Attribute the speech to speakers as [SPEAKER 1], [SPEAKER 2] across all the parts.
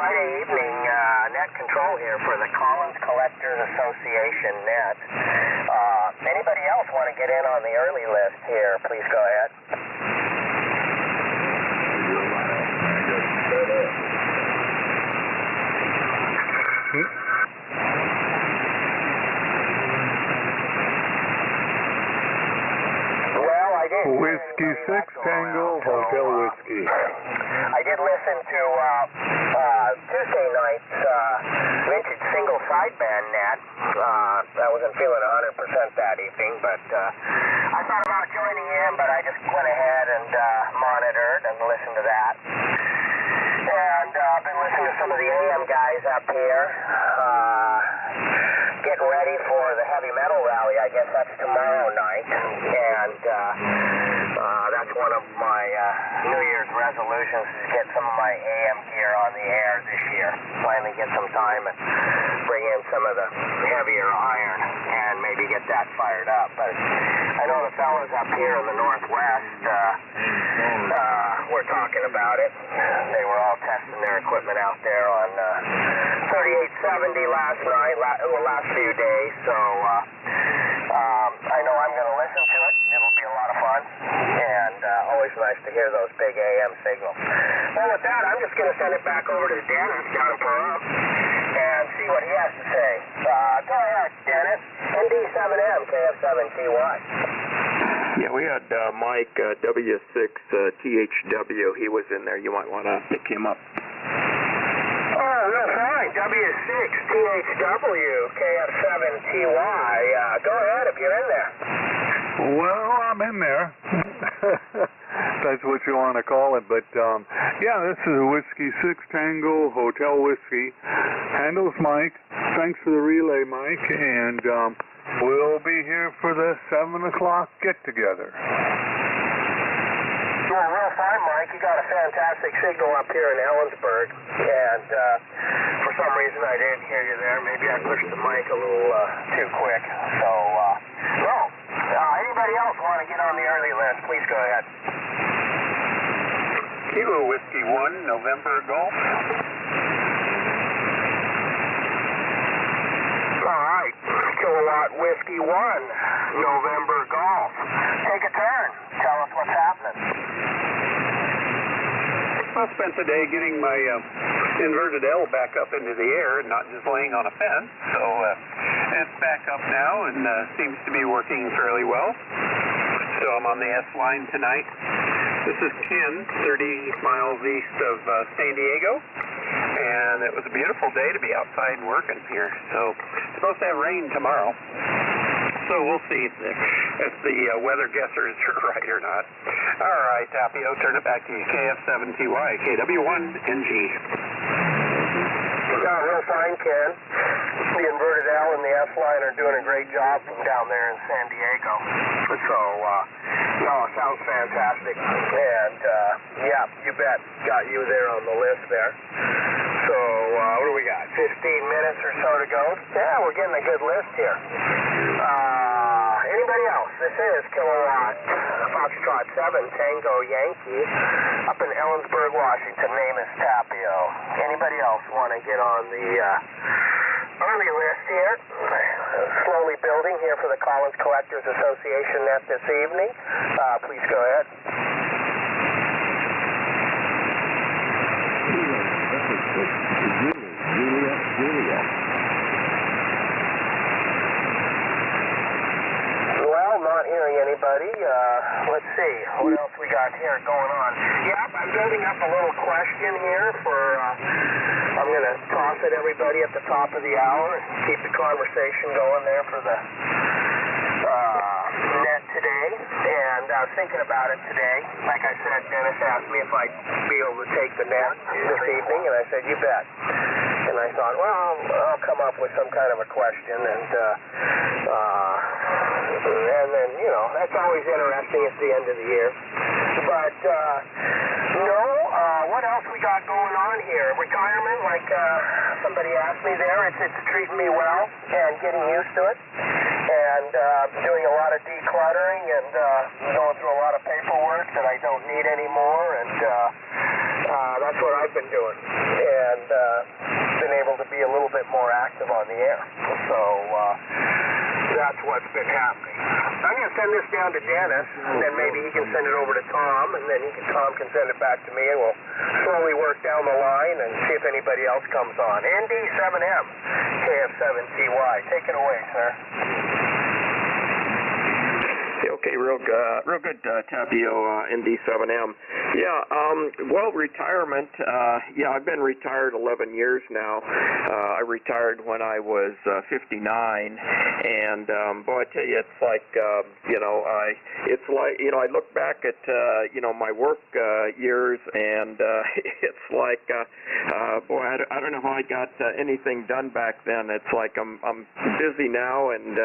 [SPEAKER 1] Friday evening net control here for the Collectors Association Net. Anybody else want to get in on the early list here? Please go ahead. Well, I did.
[SPEAKER 2] Whiskey 6 Tango Hotel Whiskey.
[SPEAKER 1] I did listen to Tuesday night's vintage single sideband net. I wasn't feeling 100% that evening, but I thought about joining in, but I just went ahead and monitored and listened to that. And I've been listening to some of the AM guys up here, getting ready for the heavy metal rally. I guess that's tomorrow night, and that's one of my New Year's resolutions, is get some of my AM gear on the air this year. Finally get some time and bring in some of the heavier iron and maybe get that fired up. But I know the fellas up here in the Northwest were talking about it. They were all testing their equipment out there on 3870 last night, last few days. So I know I'm going to listen to it. It'll be a lot of fun, and always nice to hear those big AM signals. Well, with that, I'm just going to send it back over to Dennis down in Pahrump and see what he has to say. Go ahead, Dennis. ND7M, KF7TY.
[SPEAKER 3] Yeah, we had Mike, W6THW. He was in there. You might want to pick him up.
[SPEAKER 1] Oh, that's right. W6THW, KF7TY. Go ahead if you're in there.
[SPEAKER 2] Well, I'm in there. That's what you want to call it. But, yeah, this is Whiskey 6 Tango Hotel Whiskey. Handles Mike. Thanks for the relay, Mike. And we'll be here for the 7 o'clock get-together.
[SPEAKER 1] Well, real fine, Mike. You got a fantastic signal up here in Ellensburg. And for some reason I didn't hear you there. Maybe I pushed the mic a little too quick. So, anybody else want to get on the early list, please go ahead.
[SPEAKER 4] Kilo Whiskey 1, November Golf.
[SPEAKER 1] All right. Kilowatt Whiskey 1, November Golf. Take a turn. Tell us what's happening.
[SPEAKER 4] I spent the day getting my inverted L back up into the air and not just laying on a fence. So it's back up now and seems to be working fairly well. So I'm on the S line tonight. This is Ken, 30 miles east of San Diego. And it was a beautiful day to be outside working here. So it's supposed to have rain tomorrow. So we'll see if the weather guessers are right or not. All right, Tapio, turn it back to you. KF7TY, KW1NG.
[SPEAKER 1] Real fine, Ken. The inverted L and the S line are doing a great job from down there in San Diego. So, sounds fantastic. And, yeah, you bet. Got you there on the list there. So, what do we got? 15 minutes or so to go? Yeah, we're getting a good list here. Anybody else? This is Kilowatt Foxtrot 7 Tango Yankee up in Ellensburg, Washington. Name is Tapio. Anybody else want to get on the early list here? Slowly building here for the Collins Collectors Association Net this evening. Please go ahead. Julia. Well, not hearing anybody. Let's see. What else we got here going on? Yep, I'm building up a little question here for, I'm going to toss at everybody at the top of the hour and keep the conversation going there for the net today. And I was thinking about it today. Like I said, Dennis asked me if I'd be able to take the net this evening, and I said, you bet. And I thought, well, I'll come up with some kind of a question, and then, that's always interesting at the end of the year. But, what else we got going on here? Retirement, like somebody asked me there, it's treating me well and getting used to it. And doing a lot of decluttering and going through a lot of paperwork that I don't need anymore, and that's what I've been doing. And bit more active on the air. So that's what's been happening. I'm going to send this down to Dennis, and then maybe he can send it over to Tom, and then Tom can send it back to me, and we'll slowly work down the line and see if anybody else comes on. ND7M, KF7TY. Take it away, sir.
[SPEAKER 3] Okay, real good, Tapio, ND7M. Yeah, well, retirement, I've been retired 11 years now. I retired when I was 59, and boy, I tell you, it's like, I look back at, my work years, and it's like, boy, I don't know how I got anything done back then. It's like I'm busy now, and,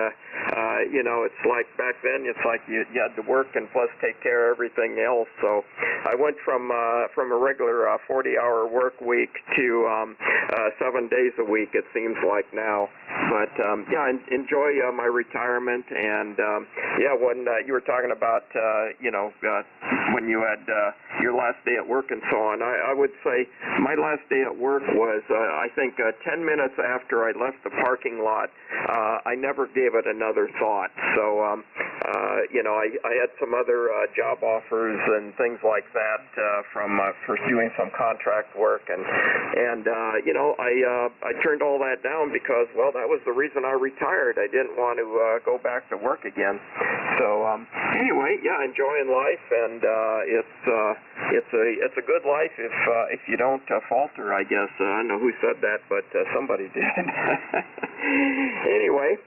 [SPEAKER 3] it's like back then, it's like you had to work and plus take care of everything else. So I went from a regular 40-hour work week to 7 days a week, it seems like now. But I enjoy my retirement. And when you were talking about when you had your last day at work and so on, I would say my last day at work was I think 10 minutes after I left the parking lot. I never gave it another thought. So I had some other job offers and things like that from pursuing some contract work, and I turned all that down because, well, that was the reason I retired. I didn't want to go back to work again. So anyway, enjoying life, and it's a good life if you don't falter, I guess. I don't know who said that, but somebody did. Anyway,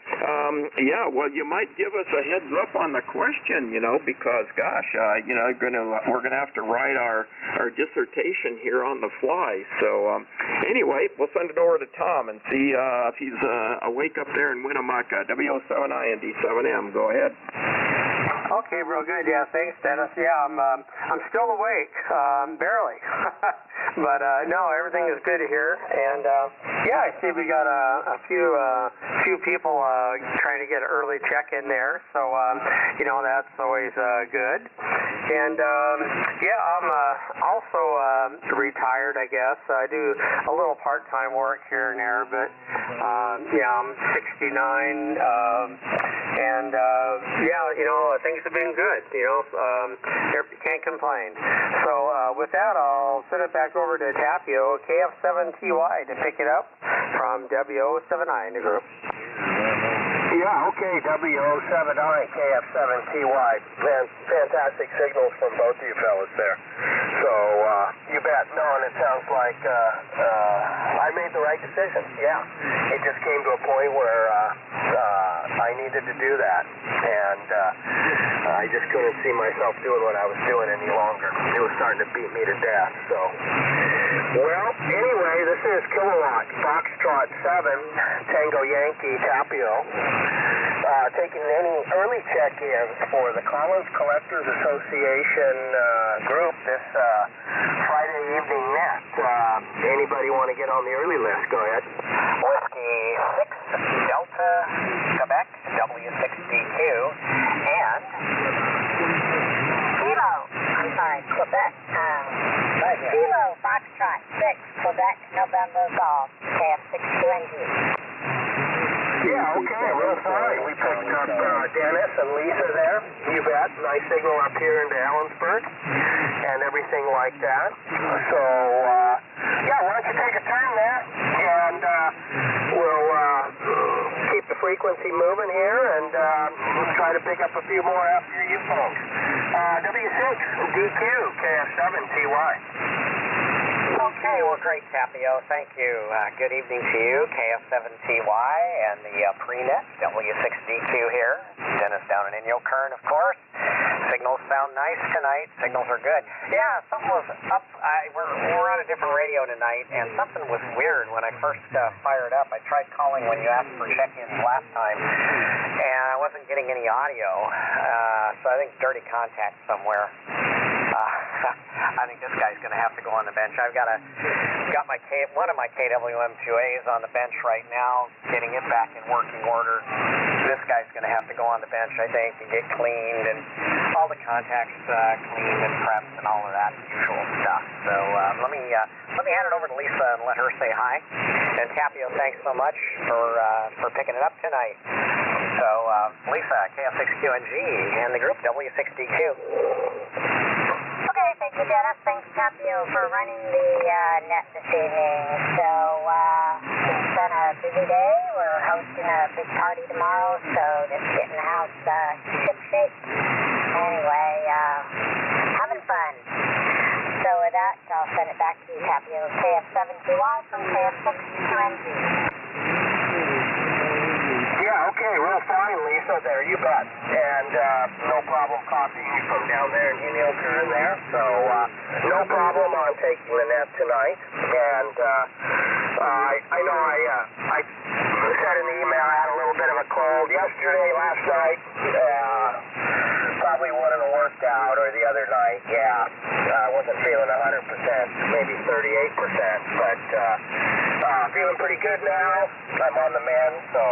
[SPEAKER 3] well, you might give us a heads up on the question, because gosh, we're gonna have to write our dissertation here on the fly. So anyway, we'll send it over to Tom and see if he's awake up there in Winnemucca. W07I and D7M. Go ahead.
[SPEAKER 1] Okay, real good. Yeah, thanks, Dennis. Yeah, I'm still awake, barely, but no, everything is good here. And I see we got a few people trying to get an early check in there, so that's always good. And I'm also retired, I guess. I do a little part-time work here and there, but I'm 69, and things have been good. Can't complain. So with that, I'll send it back over to Tapio, KF7TY, to pick it up from W07I in the group. Yeah, okay, W07I, KF7TY. Fantastic signals from both of you fellas there. So, you bet. No, and it sounds like I made the right decision. Yeah. It just came to a point where I needed to do that. And I just couldn't see myself doing what I was doing any longer. It was starting to beat me to death. So, well, anyway, this is Kilowatt, Foxtrot 7, Tango Yankee, Tapio. Taking any early check-ins for the Collins Collectors Association group this Friday evening net. Anybody want to get on the early list? Go ahead. Whiskey 6, Delta, Quebec, W6DQ, and Kilo, Quebec, Kilo, Foxtrot 6, Quebec, November, Golf, KF6QNG. Yeah, okay, real fine. We picked up Dennis and Lisa there. You bet. Nice signal up here into Ellensburg and everything like that. So, why don't you take a turn there, and we'll keep the frequency moving here, and we'll try to pick up a few more after you folks. W6DQ, KF7TY. Okay, well, great, Tapio. Thank you. Good evening to you, KF7TY and the pre-net, W6DQ here. Dennis down in Inyo Kern, of course. Signals sound nice tonight. Signals are good. Yeah, something was up. We're on a different radio tonight, and something was weird when I first fired up. I tried calling when you asked for check-ins last time, and I wasn't getting any audio. So I think dirty contact somewhere. I think this guy's going to have to go on the bench. I've got one of my KWM2As on the bench right now, getting it back in working order. This guy's going to have to go on the bench, I think, and get cleaned and all the contacts cleaned and prepped and all of that usual stuff. So let me hand it over to Lisa and let her say hi. And Tapio, thanks so much for picking it up tonight. So Lisa, KF6QNG, and the group W6DQ.
[SPEAKER 5] Okay, thank you, Dennis. Thanks, Tapio, for running the net this evening. So it's been a busy day. We're hosting a big party tomorrow, so just getting the house ship-shape. Anyway, having fun. So with that, I'll send it back to you, Tapio. KF7TY from KF6QNG.
[SPEAKER 1] Yeah, okay, real fine, Lisa, there, you bet. And no problem copying you from down there in Inilkern there, so no problem on taking the net tonight. And I know I said in the email I had a little bit of a cold yesterday, last night. Probably wouldn't have worked out, or the other night, I wasn't feeling 100%, maybe 38%, but feeling pretty good now. I'm on the mend, so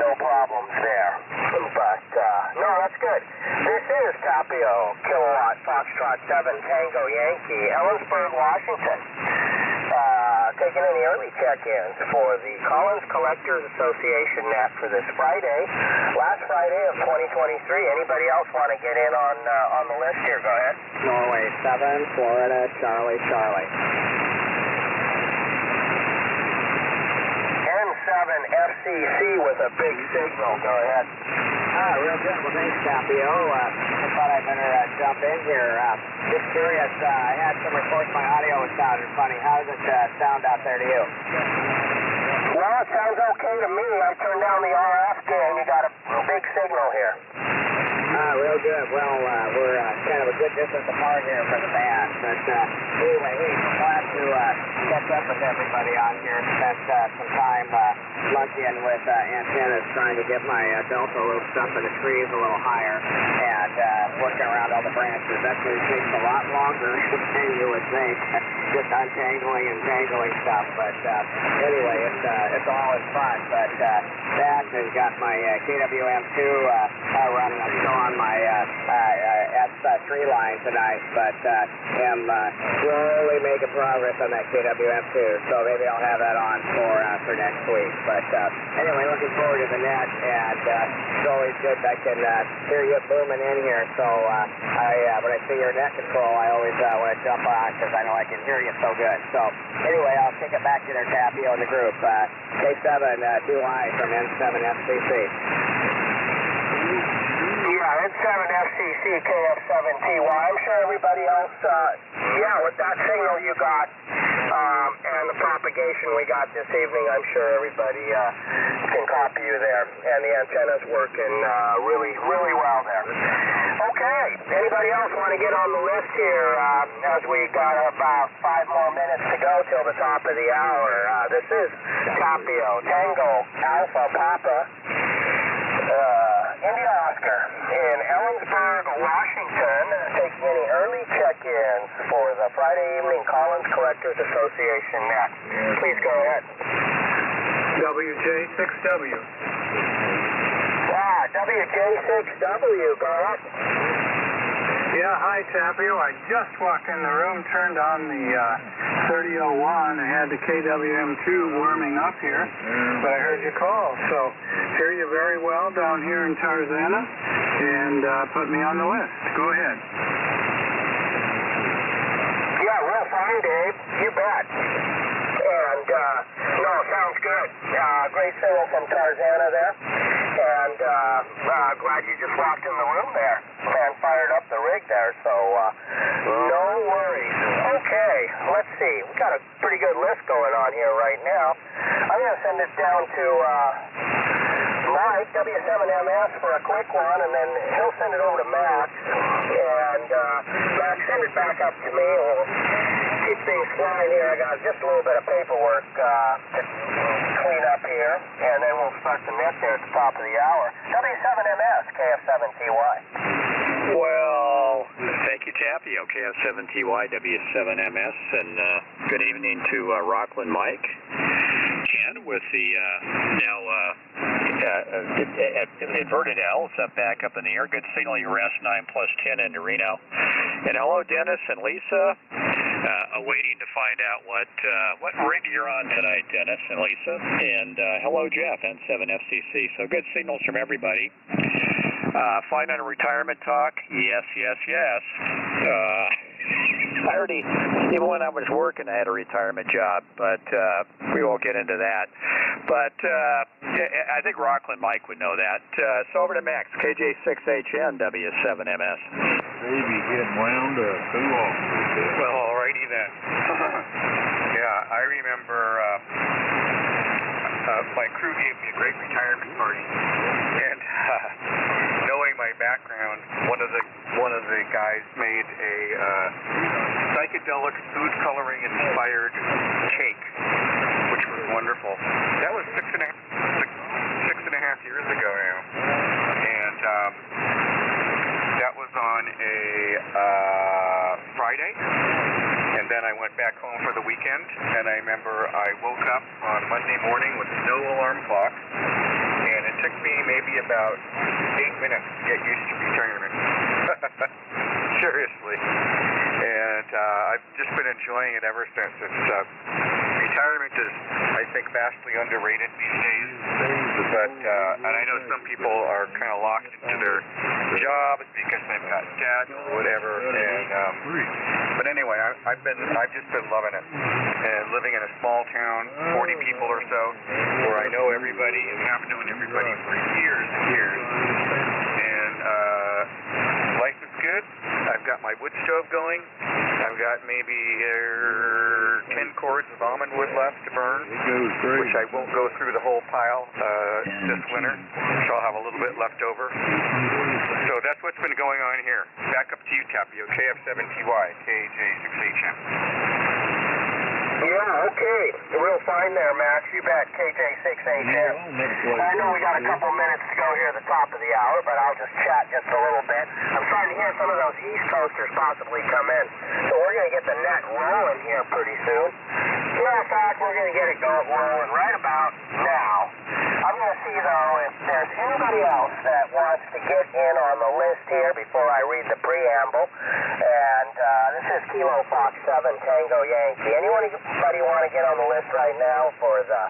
[SPEAKER 1] no problems there. But no, that's good. This is Tapio, Kilowatt, Foxtrot 7, Tango, Yankee, Ellensburg, Washington. Taking any early check-ins for the Collins Collectors Association Net for this Friday, last Friday of 2023. Anybody else want to get in on the list here? Go ahead.
[SPEAKER 6] Norway 7, Florida, Charlie, Charlie.
[SPEAKER 1] N7 FCC with a big signal. Go ahead.
[SPEAKER 6] Real good. Well, thanks, Tapio. I thought I'd better jump in here. Just curious, I had some reports my audio was sounding funny. How does it sound out there to you?
[SPEAKER 1] Well, it sounds okay to me. I turned down the RF gain. You got a big signal here.
[SPEAKER 6] Real good. Well, we're kind of a good distance apart here for the band. But anyway, hey, glad to catch up with everybody on here. Spent some time monkeying with antennas, trying to get my delta loops up in the trees a little higher, and working around all the branches. That takes a lot longer than you would think, just untangling and tangling stuff. But anyway, it's all in fun. But that has got my KWM2 running. I'm still on my S3 line tonight, but am slowly making progress on that KWM2, so maybe I'll have that on for next week. But anyway, looking forward to the net, and it's always good I can hear you booming in here, so when I see your net control, I always want to jump on, because I know I can hear you so good. So anyway, I'll kick it back to their Tapio in the group. K7-2Y from N7 FCC.
[SPEAKER 1] Yeah, N7 FCC, KF7TY. I'm sure everybody else, with that signal you got, and the propagation we got this evening, I'm sure everybody can copy you there. And the antenna's working really, really well there. Okay, anybody else want to get on the list here as we got about 5 more minutes to go till the top of the hour? This is Tapio, Tango, Alpha, Papa, India Oscar in Ellensburg, Washington, taking any early check-ins for the Friday evening Collins Collectors Association Net. Please go ahead.
[SPEAKER 4] WJ6W.
[SPEAKER 1] WJ6W, go ahead.
[SPEAKER 4] Yeah, hi, Tapio. I just walked in the room, turned on the 3001, and had the KWM2 warming up here, but I heard you call, so hear you very well down here in Tarzana, and put me on the list. Go ahead.
[SPEAKER 1] Yeah, real fine, Dave. You bet. And, no, sounds good. Great signal from Tarzana there. And glad you just walked in the room there and fired up the rig there, so no worries. Okay, let's see. We've got a pretty good list going on here right now. I'm going to send it down to Mike, W7MS, for a quick one, and then he'll send it over to Max. And Max, send it back up to me. We'll keep things flying here. I got just a little bit of paperwork to clean up here, and then we'll start the net there at the top of the hour. W7MS, KF7TY.
[SPEAKER 3] Well, thank you,
[SPEAKER 7] KF7TY, W7MS, and good evening to Rockland Mike. Ken with the now inverted L, it's back up in the air. Good signal, URS 9+10 into Reno. And hello, Dennis and Lisa. Awaiting to find out what rig you're on tonight, Dennis and Lisa. And hello, Jeff, N7FCC. So good signals from everybody. Fine on a retirement talk? Yes, yes, yes. I already, even when I was working, I had a retirement job, but we won't get into that. But I think Rockland Mike would know that. So over to Max, KJ6HN, W7MS.
[SPEAKER 2] Baby getting wound up. Too long.
[SPEAKER 4] Well, alrighty then. Yeah, I remember my crew gave me a great retirement party, and knowing my background, one of the guys made a psychedelic food coloring inspired cake, which was wonderful. That was six and a half years ago now, and that was on a Friday. And then I went back home for the weekend, and I remember I woke up on Monday morning with no alarm clock, and it took me maybe about 8 minutes to get used to retirement. Seriously. And I've just been enjoying it ever since. Retirement is, I think, vastly underrated these days. But and I know some people are kind of locked into their jobs because they've got dads or whatever. And but anyway, I've just been loving it. And living in a small town, 40 people or so, where I know everybody and have known everybody for years and years. And life is good. I've got my wood stove going. I've got maybe 10 cords of almond wood left to burn, which I won't go through the whole pile this winter, so I'll have a little bit left over. So that's what's been going on here. Back up to you, Tapio, KF7TY, KJ6HM.
[SPEAKER 1] Yeah, okay. Real fine there, Max. You bet, KJ6HM. I know we got a couple minutes to go here at the top of the hour, but I'll just chat just a little bit. I'm starting to hear some of those East Coasters possibly come in, so we're going to get the net rolling here pretty soon. Matter of fact, we're going to get it rolling right about now. I'm going to see, though, if there's anybody else that wants to get in on the list here before I read the preamble. And this is Kilo Fox 7 Tango Yankee. Anybody want to get on the list right now for the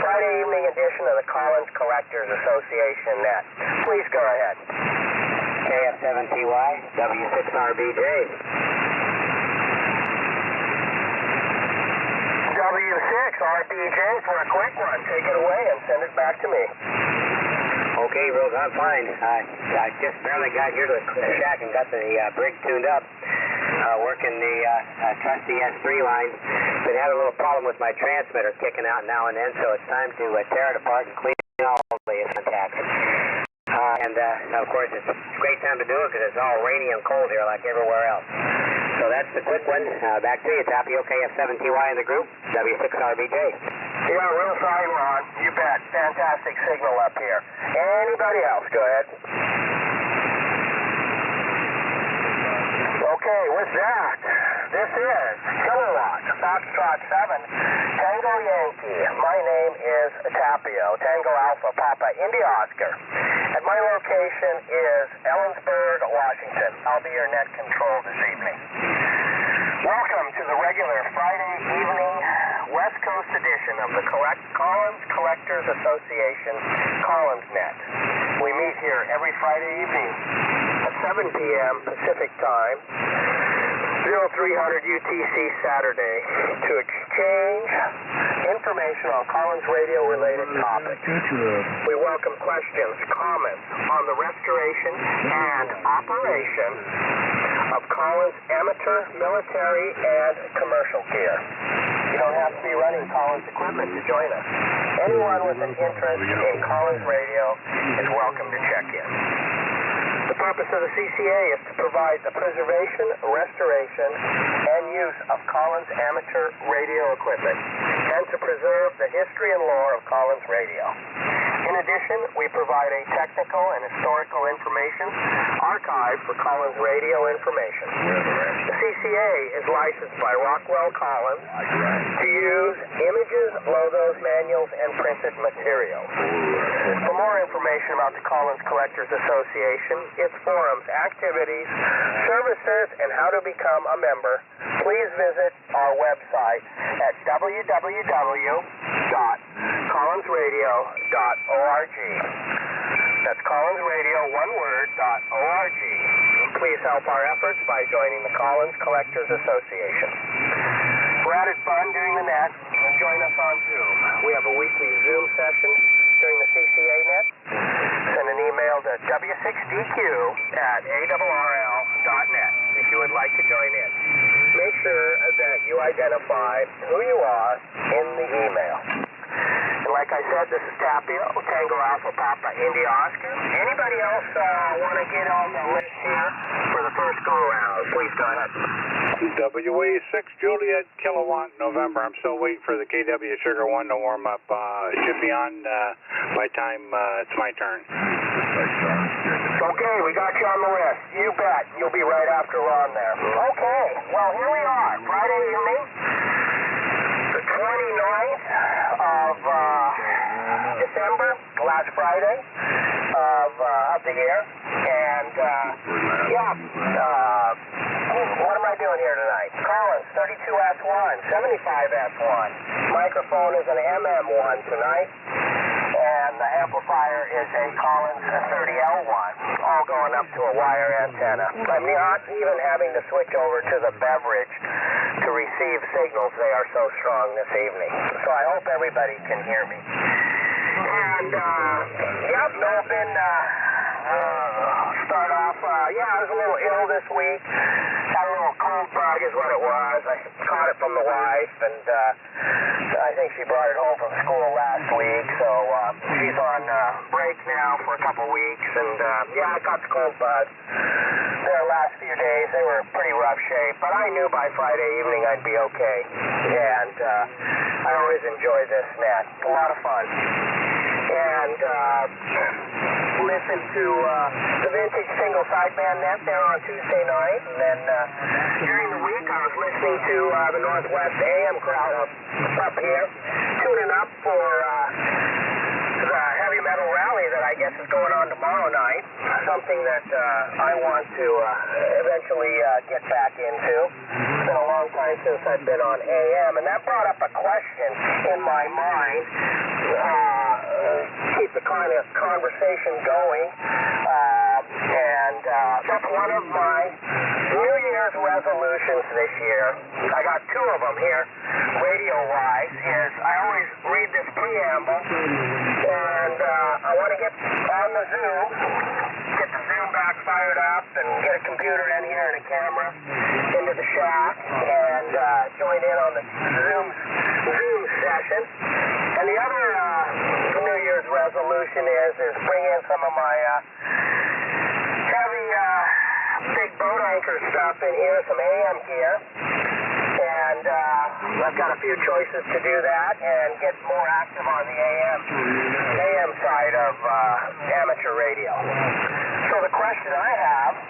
[SPEAKER 1] Friday evening edition of the Collins Collectors Association Net? Please go ahead.
[SPEAKER 6] KF7TY, W6RBJ.
[SPEAKER 1] W6RBJ for a quick one. Take it away and send it back to me.
[SPEAKER 6] Okay, Rose, I'm fine. I just barely got here to the shack and got the brig tuned up. Working the trusty S3 line. Been having a little problem with my transmitter kicking out now and then, so it's time to tear it apart and clean all the contacts. And of course, it's a great time to do it because it's all rainy and cold here like everywhere else. So that's the quick one. Back to you, Tapio, KF7TY in the group, W6RBJ.
[SPEAKER 1] Yeah, real fine, Ron. You bet. Fantastic signal up here. Anybody else? Go ahead. Okay, with that, this is Kilowatt, Foxtrot 7, Tango Yankee. My name is Tapio, Tango Alpha Papa India Oscar. And my location is Ellensburg, Washington. I'll be your net control this evening. Welcome to the regular Friday evening West Coast edition of the Collins Collectors Association Collins Net. We meet here every Friday evening at 7 p.m. Pacific Time, 0300 UTC Saturday, to exchange information on Collins radio-related topics. We welcome questions, comments on the restoration and operation of Collins amateur, military, and commercial gear. You don't have to be running Collins equipment to join us. Anyone with an interest in Collins radio is welcome to check in. The purpose of the CCA is to provide the preservation, restoration, and use of Collins amateur radio equipment, and to preserve the history and lore of Collins radio. In addition, we provide a technical and historical information archive for Collins radio information. The CCA is licensed by Rockwell Collins to use images, logos, manuals, and printed materials. For more information about the Collins Collectors Association, its forums, activities, services, and how to become a member, please visit our website at www.collinsradio.org. That's collinsradio, one word, .org. Please help our efforts by joining the Collins Collectors Association. For added fun during the net, join us on Zoom. We have a weekly Zoom session during the CCA net. Send an email to w6dq@arrl.net if you would like to join in. Make sure that you identify who you are in the email. And like I said, this is Tapio, Tango Alpha Papa India Oscar. Anybody else want to get on the list here for the first go-around? Please go ahead.
[SPEAKER 8] WA6 Juliet Kilowatt November. I'm still waiting for the KW Sugar 1 to warm up. It should be on by time it's my turn.
[SPEAKER 1] Okay, we got you on the list. You bet. You'll be right after Ron there. Okay, well, here we are. Friday evening, the 29th of December, last Friday of the year. And, what am I doing here tonight? Collins, 32S1, 75S1. Microphone is an MM1 tonight. And the amplifier is a Collins 30L1, all going up to a wire antenna. I'm not even having to switch over to the beverage to receive signals. They are so strong this evening. So I hope everybody can hear me. And, I've been, start off, I was a little ill this week. Had a little cold bug is what it was. I caught it from the wife, and I think she brought it home from school last week, so she's on break now for a couple weeks, and I caught the cold bug the last few days. They were in pretty rough shape, but I knew by Friday evening I'd be okay, and I always enjoy this net. It's a lot of fun. And listen to the vintage single sideband net there on Tuesday night, and then during the week I was listening to the Northwest AM crowd up here, tuning up for the heavy metal rally that I guess is going on tomorrow night, something that I want to eventually get back into. It's been a long time since I've been on AM, and that brought up a question in my mind. Keep the kind of conversation going, and that's one of my New Year's resolutions this year. I got two of them here, radio-wise, is I always read this preamble, and I want to get on the Zoom, get the Zoom back fired up, and get a computer in here and a camera into the shack, and join in on the Zoom session. And the other New Year's resolution is bring in some of my heavy big boat anchor stuff in here, some AM gear. And I've got a few choices to do that and get more active on the AM side of amateur radio. So the question I have,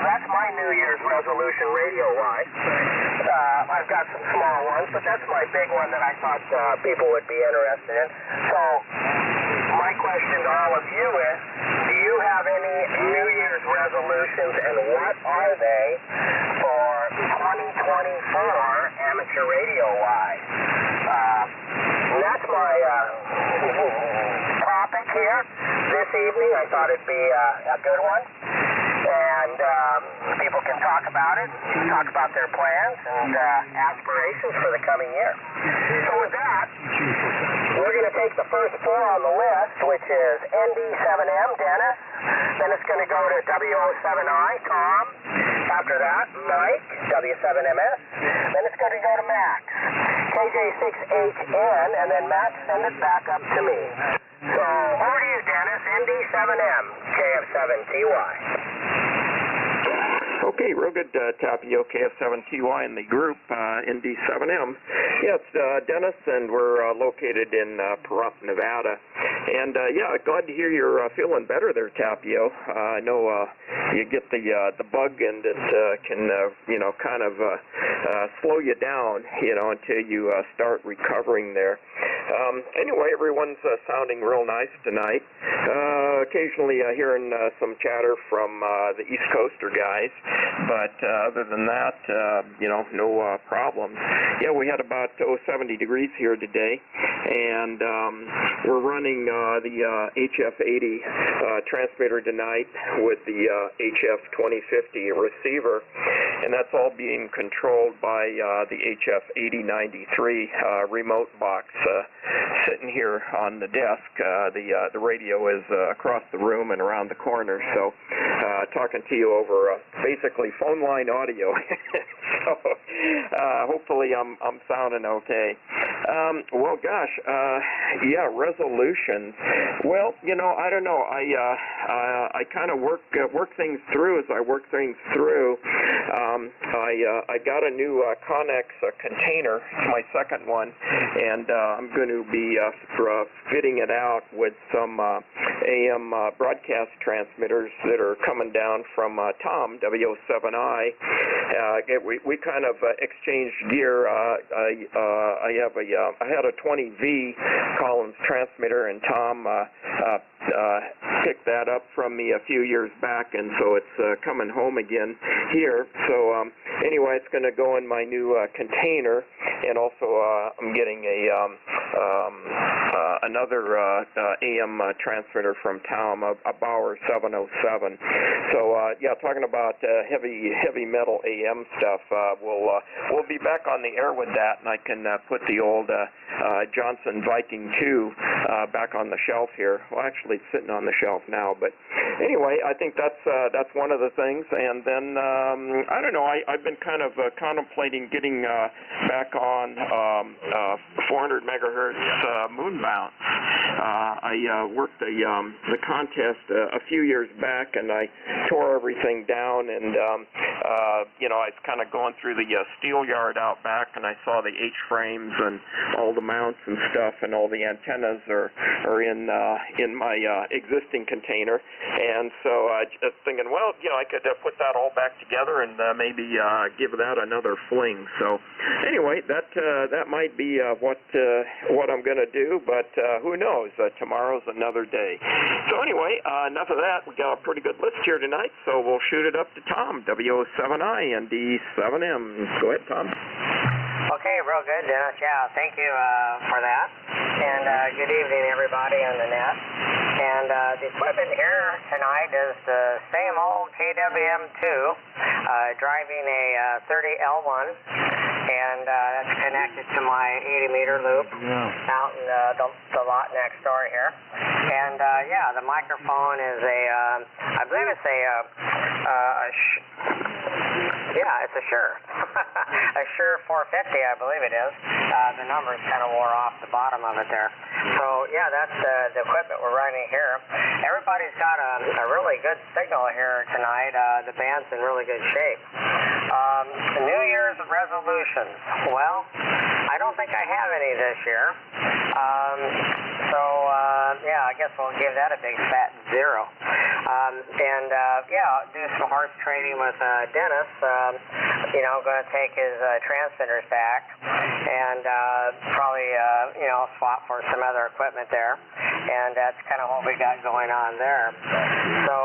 [SPEAKER 1] that's my New Year's resolution radio-wise. I've got some small ones, but that's my big one that I thought people would be interested in. So my question to all of you is, do you have any New Year's resolutions, and what are they for 2024 amateur radio-wise? That's my topic here this evening. I thought it'd be a good one. And people can talk about it, talk about their plans and aspirations for the coming year. So with that, we're going to take the first four on the list, which is ND7M, Dennis. Then it's going to go to W07I, Tom. After that, Mike, W7MS. Then it's going to go to Max, KJ6HN, and then Max send it back up to me. So over to you, Dennis, ND7M, KF7TY.
[SPEAKER 3] Okay, real good, Tapio, KF7TY in the group, ND7M. Yes, Dennis, and we're located in Pahrump, Nevada. And yeah, glad to hear you're feeling better there, Tapio. I know you get the bug, and it can kind of slow you down, until you start recovering there. Anyway, everyone's sounding real nice tonight. Occasionally hearing some chatter from the East Coaster guys, but other than that, no problems. Yeah, we had about 70 degrees here today, and we're running the HF80 transmitter tonight with the HF2050 receiver, and that's all being controlled by the HF8093 remote box sitting here on the desk. The radio is across the room and around the corner, so talking to you over basically phone line audio. So hopefully I'm sounding okay. Well, gosh, yeah, resolutions. Well, I don't know. I kind of work things through as I work things through. I got a new Connex container, my second one, and I'm going to be fitting it out with some AM broadcast transmitters that are coming down from Tom, W07I. We kind of exchanged gear. I had a 20V Collins transmitter, and Tom picked that up from me a few years back, and so it's coming home again here. So anyway, it's going to go in my new container, and also I'm getting another AM transmitter from Tom, a Bauer 707. So yeah, talking about heavy metal AM stuff. We'll be back on the air with that, and I can put the old Johnson Viking 2 back on the shelf here. Well, actually, it's sitting on the shelf now. But anyway, I think that's one of the things. And then I don't know. I've been kind of contemplating getting back on 400 megahertz moon bounce. I worked the contest a few years back, and I tore everything down, and I was kind of going through the steel yard out back, and I saw the H-frames and all the mounts and stuff, and all the antennas are in my existing container, and so I was thinking, well, I could put that all back together and maybe give that another fling. So anyway, that might be what I'm going to do, but who knows? Tomorrow's another day. So anyway, enough of that. We got a pretty good list here tonight, so we'll shoot it up to Tom, W07I and D7M. Go ahead, Tom.
[SPEAKER 6] Okay, real good, Dennis. Yeah, thank you for that. And good evening, everybody on the net. And the equipment here tonight is the same old KWM2, driving a 30L1, and that's connected to my 80-meter loop out in the lot next door here. And yeah, the microphone is I believe it's it's a Shure. A Shure 450, I believe it is. The numbers kind of wore off the bottom of it there. So, yeah, that's the equipment we're running here. Everybody's got a really good signal here tonight. The band's in really good shape. New Year's resolutions. Well, I don't think I have any this year. Yeah, I guess we'll give that a big fat 0. Yeah, do some horse trading with Dennis. Going to take his transmitters back and probably, swap for some other equipment there. And that's kind of what we got going on there. So,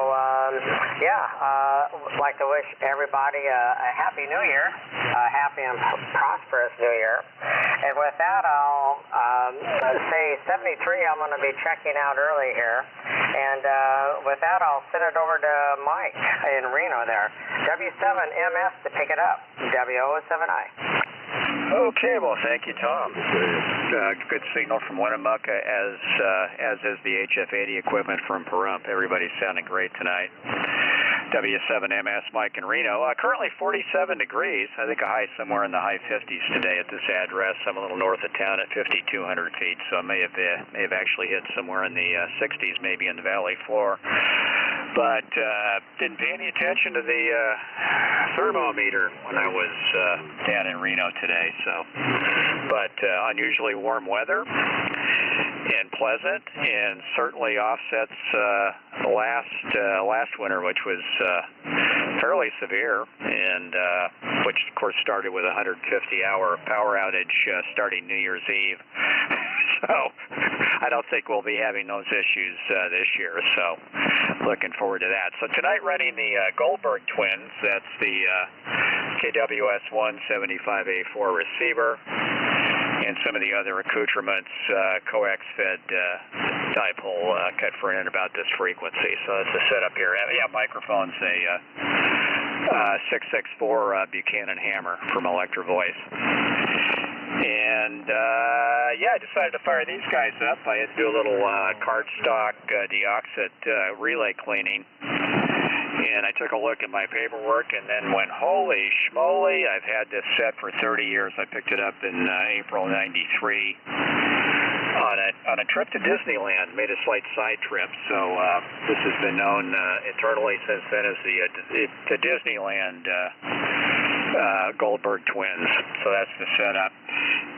[SPEAKER 6] like to wish everybody a Happy New Year, a happy and prosperous New Year. And with that, I'll say 73 I'm going to be checking out early here. And with that, I'll send it over to Mike in Reno there. W7MS to pick it up. W07I.
[SPEAKER 7] Okay, well, thank you, Tom. Good signal from Winnemucca, as is the HF80 equipment from Pahrump. Everybody's sounding great tonight. W7MS, Mike in Reno. Currently 47 degrees. I think a high somewhere in the high 50s today at this address. I'm a little north of town at 5,200 feet, so I may have actually hit somewhere in the 60s, maybe in the valley floor. But didn't pay any attention to the thermometer when I was down in Reno today. So, but unusually warm weather. and pleasant, and certainly offsets last winter, which was fairly severe, and which of course started with a 150-hour power outage starting New Year's Eve. So I don't think we'll be having those issues this year. So looking forward to that. So tonight running the Goldberg twins. That's the KWS 175A4 receiver, and some of the other accoutrements, coax-fed dipole cut for in about this frequency. So that's the setup here. Yeah, microphone's a 664 Buchanan hammer from Electro Voice. And yeah, I decided to fire these guys up. I had to do a little cardstock deoxit relay cleaning. And I took a look at my paperwork and then went, holy schmoly, I've had this set for 30 years. I picked it up in April '93 on a trip to Disneyland, made a slight side trip. So this has been known internally since then as the Disneyland Goldberg twins. So that's the setup.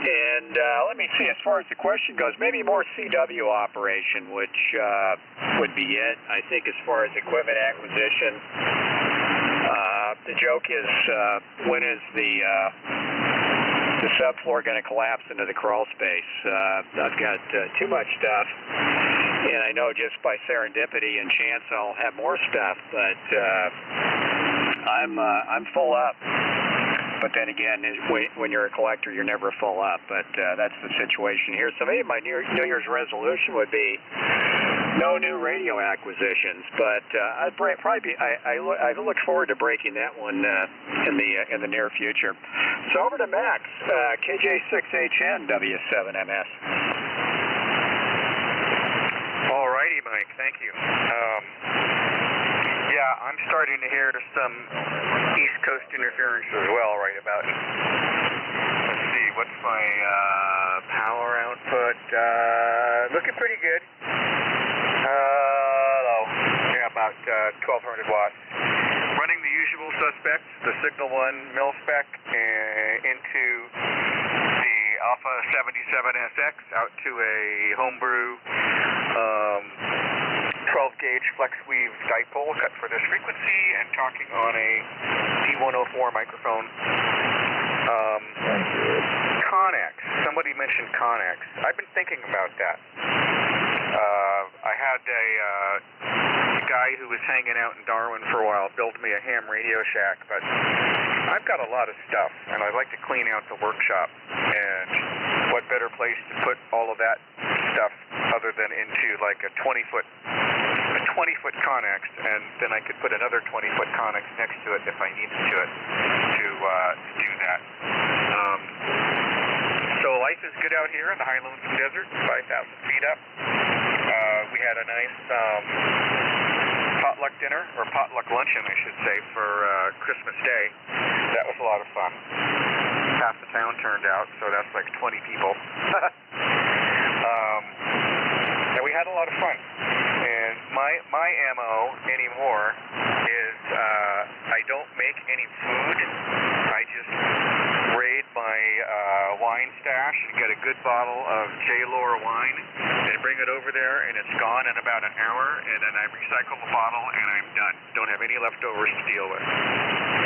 [SPEAKER 7] And let me see, as far as the question goes, maybe more CW operation, which would be it. I think as far as equipment acquisition, the joke is when is the subfloor going to collapse into the crawl space? I've got too much stuff, and I know just by serendipity and chance I'll have more stuff, but I'm full up. But then again, when you're a collector, you're never full up. But that's the situation here. So maybe my New Year's resolution would be no new radio acquisitions. But I'd probably be. I look forward to breaking that one in the near future. So over to Max, KJ6HN W7MS.
[SPEAKER 9] All righty, Mike. Thank you. Yeah, I'm starting to hear some East Coast interference as well right about. Let's see, what's my power output? Looking pretty good. Low. Yeah, about 1,200 watts. Running the usual suspects, the Signal 1 mil-spec into the Alpha 77SX out to a homebrew 12-gauge flex weave dipole cut for this frequency and talking on a D104 microphone. Connex. Somebody mentioned Connex. I've been thinking about that. I had a guy who was hanging out in Darwin for a while build me a ham Radio Shack, but I've got a lot of stuff, and I'd like to clean out the workshop. And what better place to put all of that stuff other than into like a 20-foot Connex, and then I could put another 20-foot Connex next to it if I needed to do that. So life is good out here in the high Lonesome Desert, 5,000 feet up. We had a nice potluck dinner, or potluck luncheon, I should say, for Christmas Day. That was a lot of fun. Half the town turned out, so that's like 20 people. And we had a lot of fun. And my MO anymore is I don't make any food. I just raid my wine stash and get a good bottle of J-Lore wine and bring it over there, and it's gone in about an hour, and then I recycle the bottle and I'm done. Don't have any leftovers to deal with.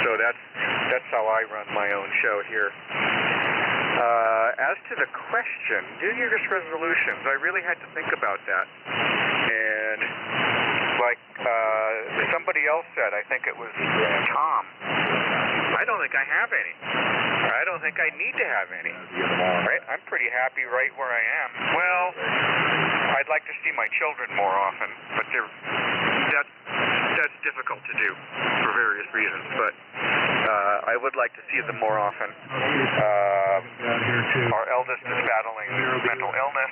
[SPEAKER 9] So that's how I run my own show here. As to the question, New Year's resolutions, I really had to think about that. And like somebody else said, I think it was Tom, I don't think I have any. I don't think I need to have any. Right? I'm pretty happy right where I am. Well, I'd like to see my children more often, but that's difficult to do for various reasons. But I would like to see them more often. Our eldest is battling mental illness,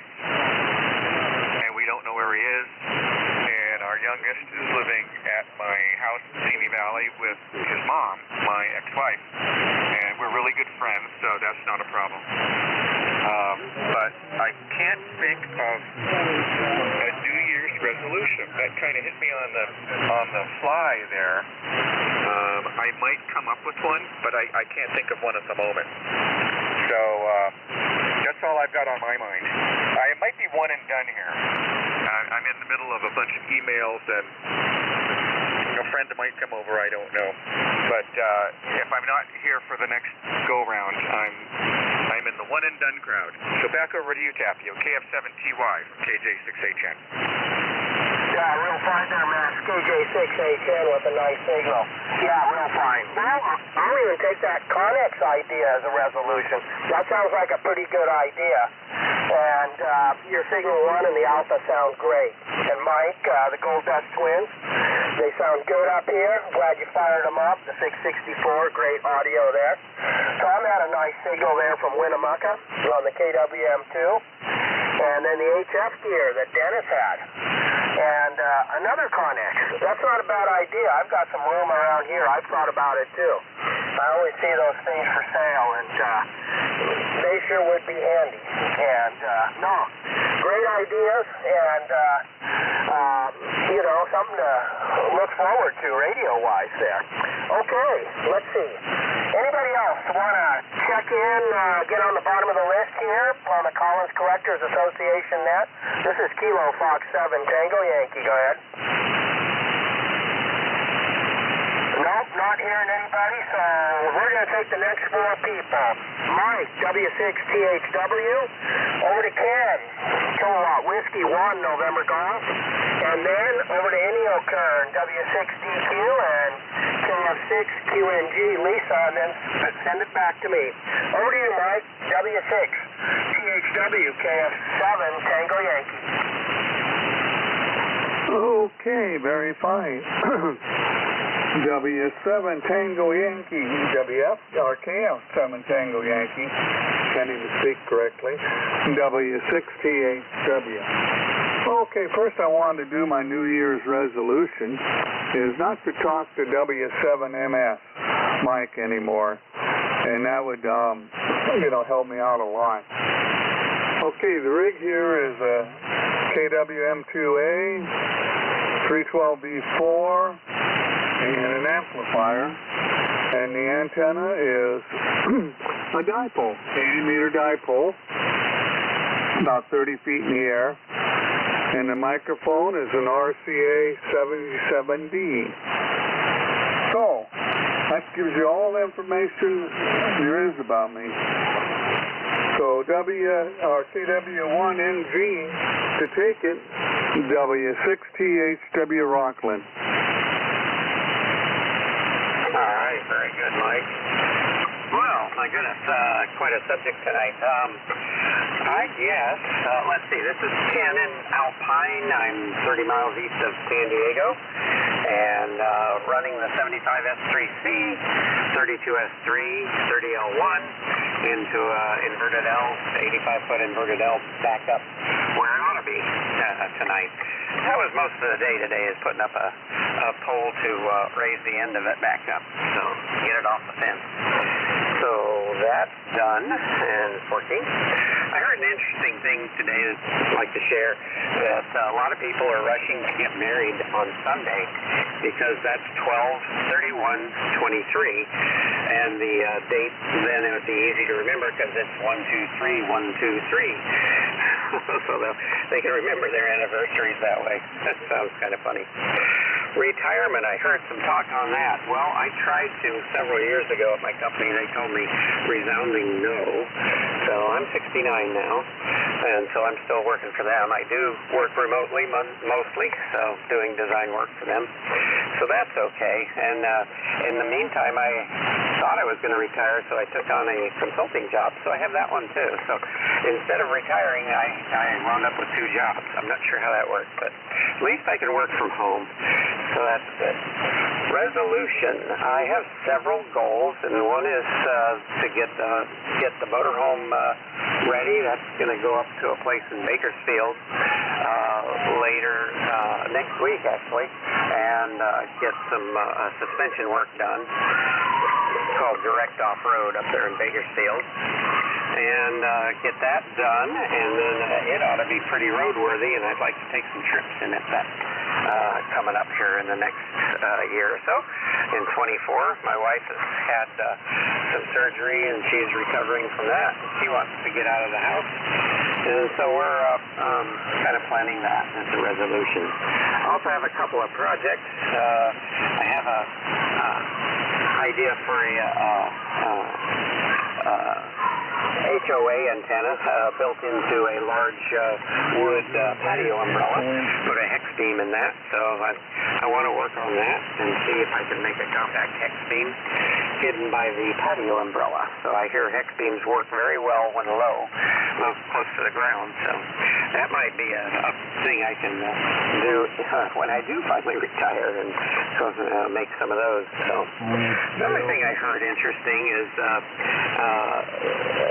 [SPEAKER 9] and we don't know where he is. And our youngest is living at my house in Simi Valley with his mom, my ex-wife. And we're really good friends, so that's not a problem. But I can't think of a New Year's resolution. That kind of hit me on the fly there. I might come up with one, but I can't think of one at the moment. So that's all I've got on my mind. It might be one one and done here. I'm in the middle of a bunch of emails, and a friend might come over, I don't know. But if I'm not here for the next go-round, I'm in the one and done crowd. So back over to you, Tapio, KF7TY from KJ6HN.
[SPEAKER 1] Yeah, real fine there, Max. KJ6HN with a nice signal. Yeah, real fine. Well, I'll even take that Connex idea as a resolution. That sounds like a pretty good idea. And your Signal 1 and the Alpha sound great. And Mike, the Gold Dust Twins, they sound good up here. Glad you fired them up. The 664, great audio there. Tom had a nice signal there from Winnemucca on the KWM2. And then the HF gear that Dennis had. And another Connex. That's not a bad idea. I've got some room around here. I've thought about it too. I always see those things for sale, and they sure would be handy. And no, great ideas, and you know, something to look forward to radio-wise there. Okay, let's see. Anybody else want to check in, get on the bottom of the list here on the Collins Collectors Association Net? This is Kilo Fox 7 Tango Yankee. Go ahead. Nope, not hearing anybody, so we're going to take the next four people. Mike, W6THW, over to Ken, Kilowatt Whiskey 1, November Golf, and then over to Inio Kern, W6DQ, and KF6QNG, Lisa, and then send it back to me. Over to you, Mike, W6THW, KF7 Tango Yankee.
[SPEAKER 2] Okay, very fine. W7 Tango Yankee, WF, or KF7 Tango Yankee, can't even speak correctly, W6THW. Okay, first I wanted to do my New Year's resolution is not to talk to W7MS Mike anymore, and that would, you know, help me out a lot. Okay, the rig here is a KWM2A, 312B4, and an amplifier, and the antenna is a dipole, 80-meter dipole, about 30 feet in the air, and the microphone is an RCA 77D. So, that gives you all the information there is about me. So KW1NG, to take it, W6THW Rockland.
[SPEAKER 6] All right, very good, Mike. Well, my goodness, quite a subject tonight. I guess, let's see, this is Ken in Alpine. I'm 30 miles east of San Diego, and running the 75S3C, 32S3, 30L1 into inverted L, 85-foot inverted L back up where it ought to be tonight. That was most of the day today, is putting up a pole to raise the end of it back up, so get it off the fence. So that's done and it's working. I heard an interesting thing today that I'd like to share, that a lot of people are rushing to get married on Sunday because that's 12/31/23, and the date then it would be easy to remember because it's 123/123. So they can remember their anniversaries that way. That sounds kind of funny. Retirement, I heard some talk on that. Well, I tried to several years ago at my company. They told me resounding no. So I'm 69 now, and so I'm still working for them. I do work remotely mostly, so doing design work for them. So that's okay. And in the meantime, I thought I was going to retire, so I took on a consulting job. So I have that one too. So instead of retiring, I wound up with two jobs. I'm not sure how that works, but at least I can work from home. So that's good. Resolution. I have several goals, and one is to get the motorhome ready. That's going to go up to a place in Bakersfield later next week, actually, and get some suspension work done. It's called Direct Off-Road up there in Bakersfield. And get that done, and then it ought to be pretty roadworthy, and I'd like to take some trips in it coming up here in the next year or so. In 24, my wife has had some surgery, and she's recovering from that. She wants to get out of the house, and so we're kind of planning that as a resolution. I also have a couple of projects. I have a idea for HOA antenna built into a large wood patio umbrella. Put a hex beam in that, so I want to work on that and see if I can make a compact hex beam hidden by the patio umbrella. So I hear hex beams work very well when low, close to the ground. So that might be a thing I can do when I do finally retire and make some of those. So the other thing I heard interesting is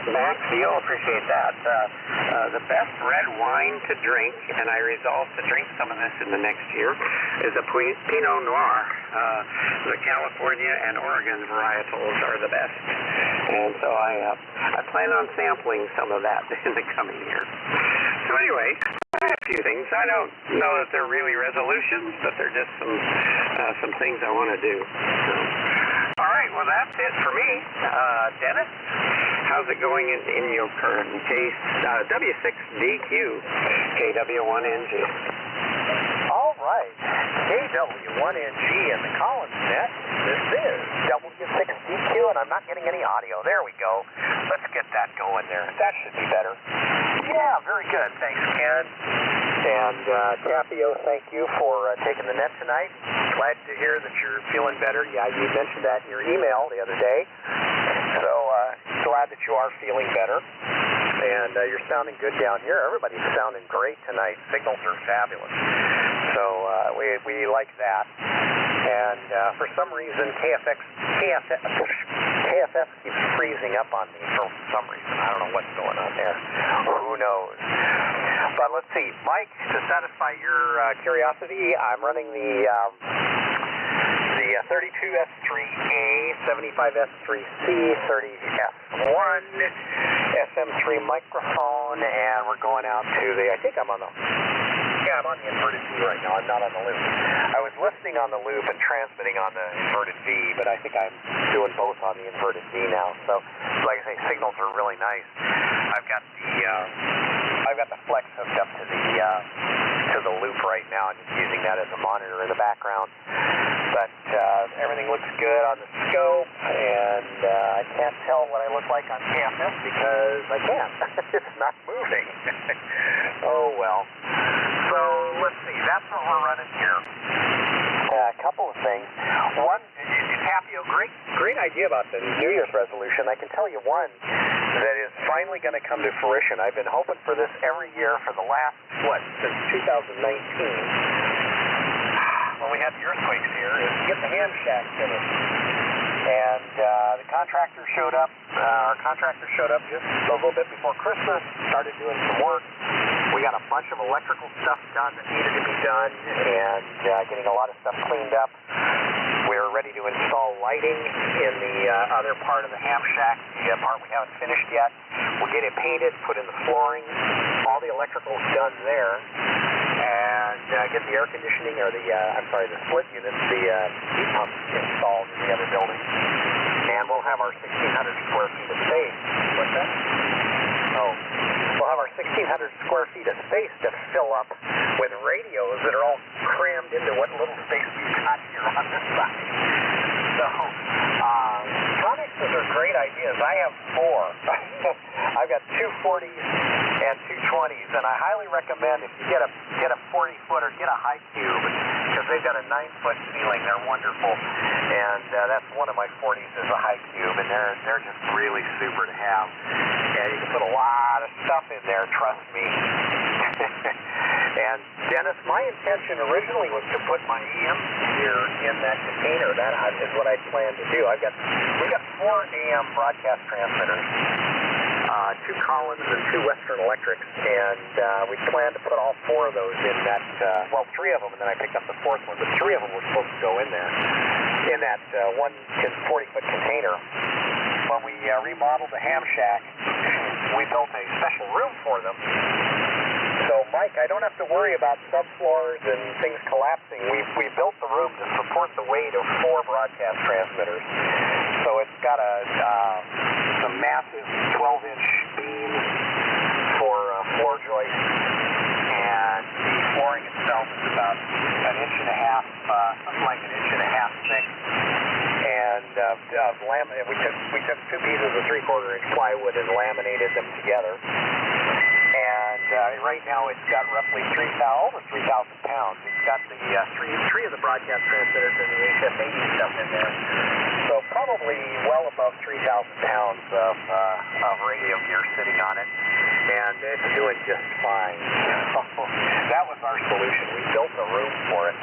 [SPEAKER 6] Max, you'll appreciate that. The best red wine to drink, and I resolved to drink some of this in the next year, is a Pinot Noir. The California and Oregon varietals are the best. And so I plan on sampling some of that in the coming year. So anyway, a few things. I don't know that they're really resolutions, but they're just some things I want to do. So, all right, well, that's it for me. Dennis, how's it going in your current case? W6DQ, KW1NG.
[SPEAKER 10] All right, KW1NG in the Collins net. This is W6DQ, and I'm not getting any audio. There we go. Let's get that going there. That should be better. Yeah, very good. Thanks, Ken. And Tapio, thank you for taking the net tonight. Glad to hear that you're feeling better. Yeah, you mentioned that in your email the other day. So glad that you are feeling better. And you're sounding good down here. Everybody's sounding great tonight. Signals are fabulous. So we like that. And for some reason, KFF keeps freezing up on me for some reason. I don't know what's going on there. Who knows? But let's see. Mike, to satisfy your curiosity, I'm running the 32S3A, 75S3C, 30S1, SM3 microphone, and we're going out to I'm on the inverted V right now. I'm not on the loop. I was listening on the loop and transmitting on the inverted V, but I think I'm doing both on the inverted V now. So, like I say, signals are really nice. I've got the Flex hooked up to the loop right now, and just using that as a monitor in the background. But everything looks good on the scope, and I can't tell what I look like on campus because I can't. It's not moving. Oh, well. So, let's see. That's what we're running here. A couple of things. One, Tapio, great idea about the New Year's resolution. I can tell you one that is finally going to come to fruition. I've been hoping for this every year for the last, since 2019. When we had the earthquakes here, is to get the ham shack finished. And the contractor showed up. Our contractor showed up just a little bit before Christmas, started doing some work. We got a bunch of electrical stuff done that needed to be done, and getting a lot of stuff cleaned up. We're ready to install lighting in the other part of the ham shack, the part we haven't finished yet. We'll get it painted, put in the flooring. All the electrical's done there. And get the air conditioning, or the split units, the heat pumps installed in the other building. And we'll have our 1,600 square feet of space. What's that? Oh. We'll have our 1,600 square feet of space to fill up with radios that are all crammed into what little space we've got here on this side. So, connexes are great ideas. I have 4. I've got 240s and 220s, and I highly recommend if you get a 40-foot or get a high cube, because they've got a 9-foot ceiling. They're wonderful, and that's one of my 40s is a high cube, and they're just really super to have. And you can put a lot of stuff in there, trust me. And Dennis, my intention originally was to put my EM here in that container. That is what I planned to do. We've got 4 AM broadcast transmitters, 2 Collins and 2 Western Electrics, and we planned to put all 4 of those in that. 3 of them, and then I picked up the 4th one. But 3 of them were supposed to go in there, in that 40-foot container. When we remodeled the ham shack, we built a special room for them. So, Mike, I don't have to worry about subfloors and things collapsing. We built the room to support the weight of 4 broadcast transmitters. So it's got some massive 12-inch beams for floor joists. something like 1.5 inches thick. And we took 2 pieces of 3/4 inch plywood and laminated them together. And right now it's got roughly over 3,000 pounds. It's got the three of the broadcast transmitters and the HF80 stuff in there. So probably well above 3,000 pounds of radio gear sitting on it. And it's doing just fine. That was our solution. We built a room for it.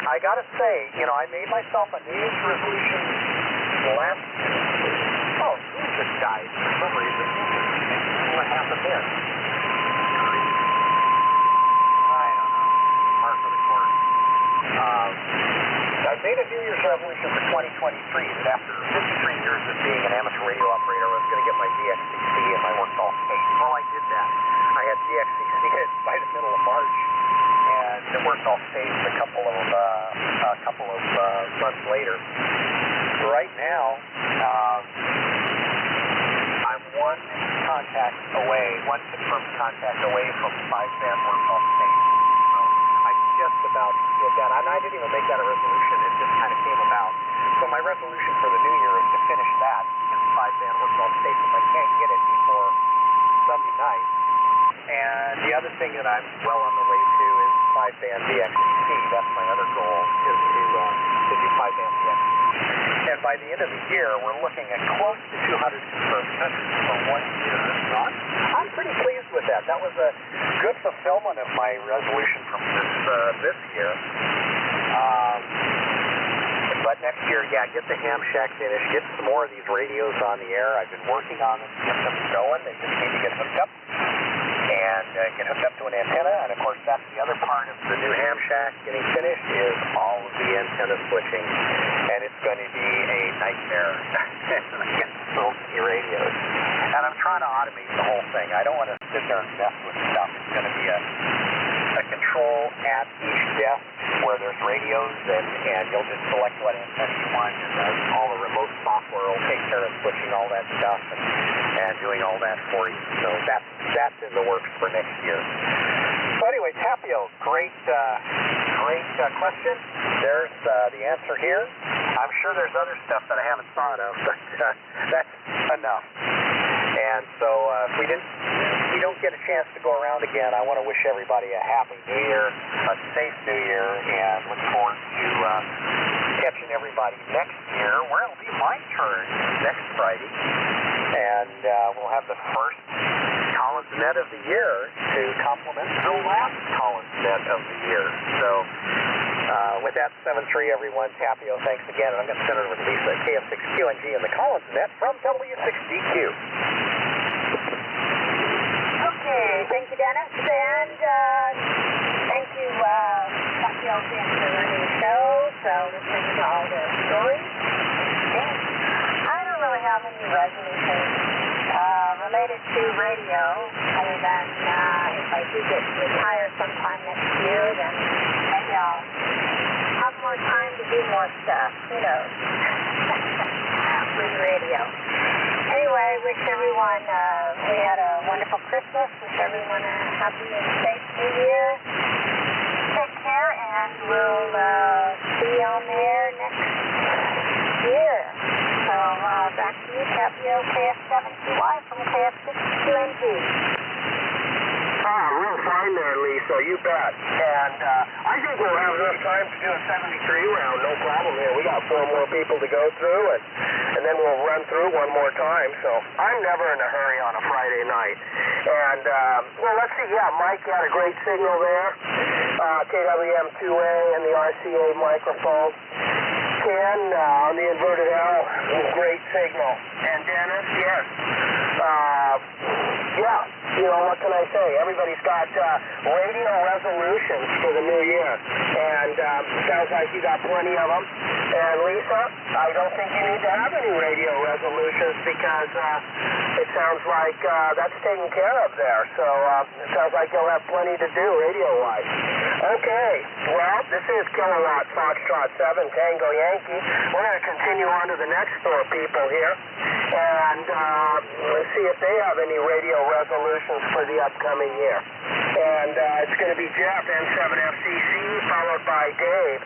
[SPEAKER 10] I gotta say, I made myself a New Year's resolution last... Oh, this died for some reason. What happened there? I don't know. Part of the course. I made a New Year's resolution for 2023 that after 53 years of being an amateur radio operator, I was going to get my DXCC and my work all paid. Well, I did that. I had DXCC by the middle of March, and the work all staged a couple of months later. Right now, I'm one confirmed contact away from 5-band work all stage. So I just about did that. And I didn't even make that a resolution. It just kind of came about. So my resolution for the new year is to finish that, get 5-band work all stage if I can't get it before Sunday night. And the other thing that I'm well on the way to is 5-band DXCC. That's my other goal, is to do 5-band DXCC. And by the end of the year, we're looking at close to 200 confirmed sessions for 1 year. So I'm pretty pleased with that. That was a good fulfillment of my resolution from this year. But next year, get the ham shack finished, get some more of these radios on the air. I've been working on them to get them going. They just need to get hooked up. And get hooked up to an antenna, and of course that's the other part of the new ham shack getting finished is all of the antenna switching, and it's going to be a nightmare to get so many radios. And I'm trying to automate the whole thing. I don't want to sit there and mess with stuff. It's going to be a control at each desk where there's radios, and you'll just select what antenna you want, and all the remote software will take care of switching all that stuff and doing all that for you. So that's in the works for next year. So anyway, Tapio, great question. There's the answer here. I'm sure there's other stuff that I haven't thought of, but that's enough. And so if we don't get a chance to go around again, I want to wish everybody a happy New Year, a safe New Year, and look forward to catching everybody next year, where it'll be my turn next Friday. And we'll have the first Collins Net of the year to complement the last Collins Net of the year. So with that, 7-3, everyone, Tapio, thanks again. And I'm going to send it over to Lisa at KF6QNG and the Collins Net from W6DQ.
[SPEAKER 5] Okay, thank you, Dennis, and thank you, Tapio, for running the show, so listening to all the stories. I don't really have any resolutions related to radio, other than if I do get retired sometime next year, then maybe I'll have more time to do more stuff. Who knows? With radio. Anyway, wish everyone, we had a wonderful Christmas. Wish everyone a happy and safe New Year. Take care, and we'll see you on the air next year. So back to you, Tapio, KF7QY from KF6QNG.
[SPEAKER 1] Real fine there, Lisa. You bet. And I think we'll have enough time to do a 73 round. No problem here. We got 4 more people to go through, and then we'll run through one more time. So I'm never in a hurry on a Friday night. And, well, let's see. Yeah, Mike had a great signal there. KWM2A and the RCA microphone. Ken on the inverted L, great signal. And Dennis, yes. Yeah, what can I say? Everybody's got radio resolutions for the new year. And sounds like you got plenty of them. And Lisa, I don't think you need to have any radio resolutions because it sounds like that's taken care of there. So it sounds like you'll have plenty to do radio-wise. Okay, well, this is Kilowatt Foxtrot 7 Tango Yankee. We're going to continue on to the next 4 people here. And let's see if they have any radio resolutions. resolutions for the upcoming year. And it's going to be Jeff, N7FCC, followed by Dave,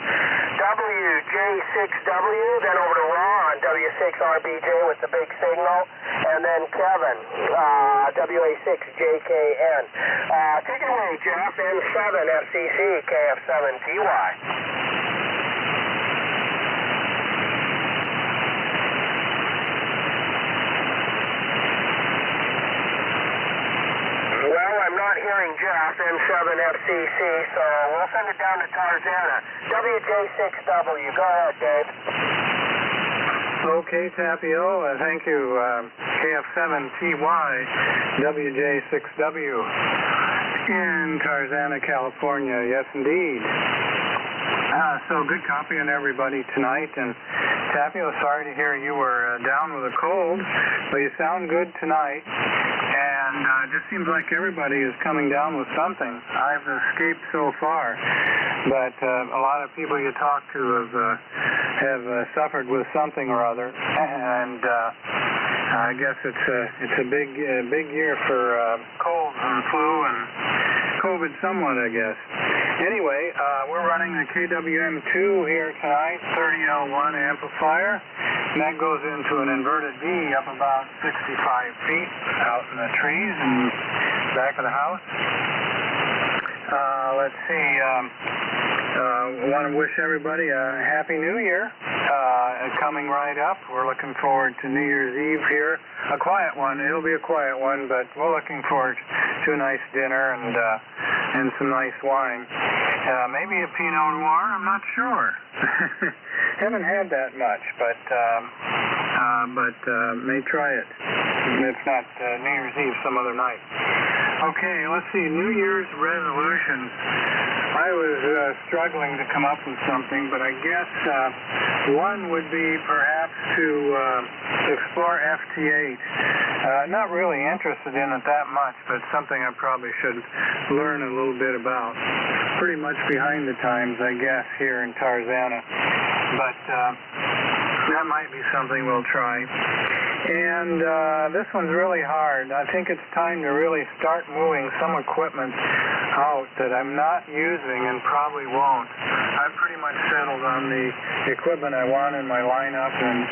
[SPEAKER 1] WJ6W, then over to Ron, W6RBJ with the big signal, and then Kevin, WA6JKN. Take it away, Jeff, N7FCC, KF7TY. I'm not hearing Jeff, N7FCC, so we'll send it down to Tarzana. WJ6W, go ahead, Dave.
[SPEAKER 8] Okay, Tapio, thank you. KF7TY, WJ6W in Tarzana, California. Yes, indeed. So good copy on everybody tonight. And Tapio, sorry to hear you were down with a cold, but you sound good tonight. And it just seems like everybody is coming down with something. I've escaped so far, but a lot of people you talk to have suffered with something or other, and I guess it's a big year for colds and flu and COVID somewhat, I guess. Anyway, we're running the KWM2 here tonight, 30L1 amplifier. And that goes into an inverted D up about 65 feet out in the trees in the back of the house. Let's see. I want to wish everybody a Happy New Year. Coming right up. We're looking forward to New Year's Eve here. A quiet one. It'll be a quiet one, but we're looking forward to a nice dinner and some nice wine. Maybe a Pinot Noir. I'm not sure. Haven't had that much, but may try it. If not New Year's Eve, some other night. Okay, let's see. New Year's resolutions. I was struggling to come up with something, but I guess one would be perhaps to explore FT8. Not really interested in it that much, but something I probably should learn a little bit about. Pretty much behind the times, I guess, here in Tarzana. But that might be something we'll try. And this one's really hard. I think it's time to really start moving some equipment out that I'm not using and probably won't. I've pretty much settled on the equipment I want in my lineup, and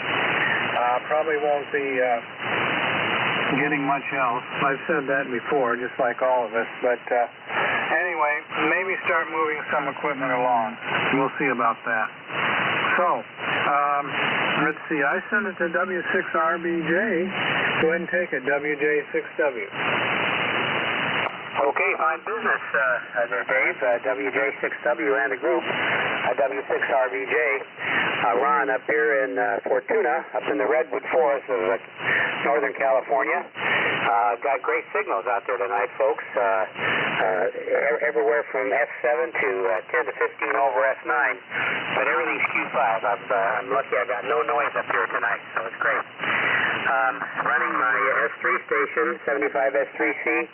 [SPEAKER 8] probably won't be getting much else. I've said that before, just like all of us. But anyway, maybe start moving some equipment along. We'll see about that. So, let's see. I sent it to W6RBJ. Go ahead and take it, WJ6W.
[SPEAKER 6] Okay, fine business there, Dave. WJ6W and the group, W6RBJ. Ron up here in Fortuna, up in the Redwood Forest of Northern California. Got great signals out there tonight, folks. Everywhere from F7 to 10 to 15 over F9. But everything's Q5. I'm lucky I got no noise up here tonight, so it's great. Running my S3 station, 75S3C,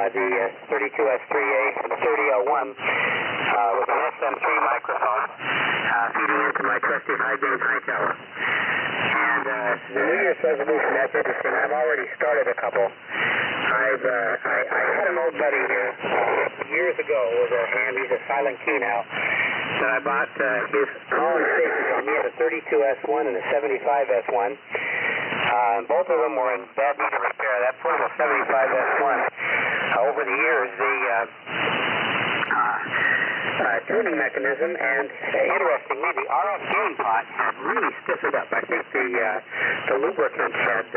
[SPEAKER 6] the 32S3A, and the 30L1 with an SM3 microphone feeding into my trusty high-gain high tower. And the New Year's resolution, that's interesting. I've already started a couple. I had an old buddy here years ago with a hand. He's a silent key now. That I bought his calling station from. He had a 32S1 and a 75S1. Both of them were in bad need of repair. That portable 75S1, over the years, the tuning mechanism and, interestingly, the RF gain pot had really stiffened up. I think the lubricants had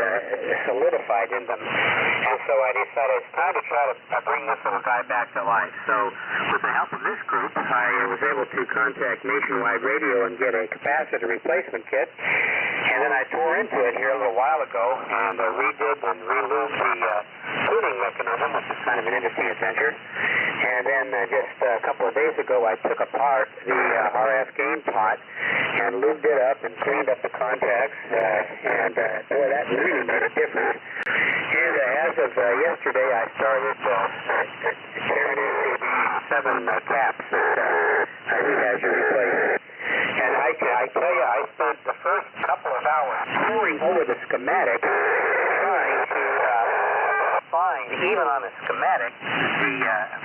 [SPEAKER 6] solidified in them. And so I decided it's time to try to bring this little guy back to life. So with the help of this group, I was able to contact Nationwide Radio and get a capacitor replacement kit. And then I tore into it here a little while ago and redid and relubed the tuning mechanism, which is kind of an interesting adventure. And then just a couple of days ago, I took apart the RF gain pot and lubed it up and cleaned up the contacts. And boy, that really made a difference. And as of yesterday, I started tearing into the 7 caps that he has to replace. And I tell you, I spent the first couple of hours poring over the schematic, trying to find
[SPEAKER 10] even on a schematic, the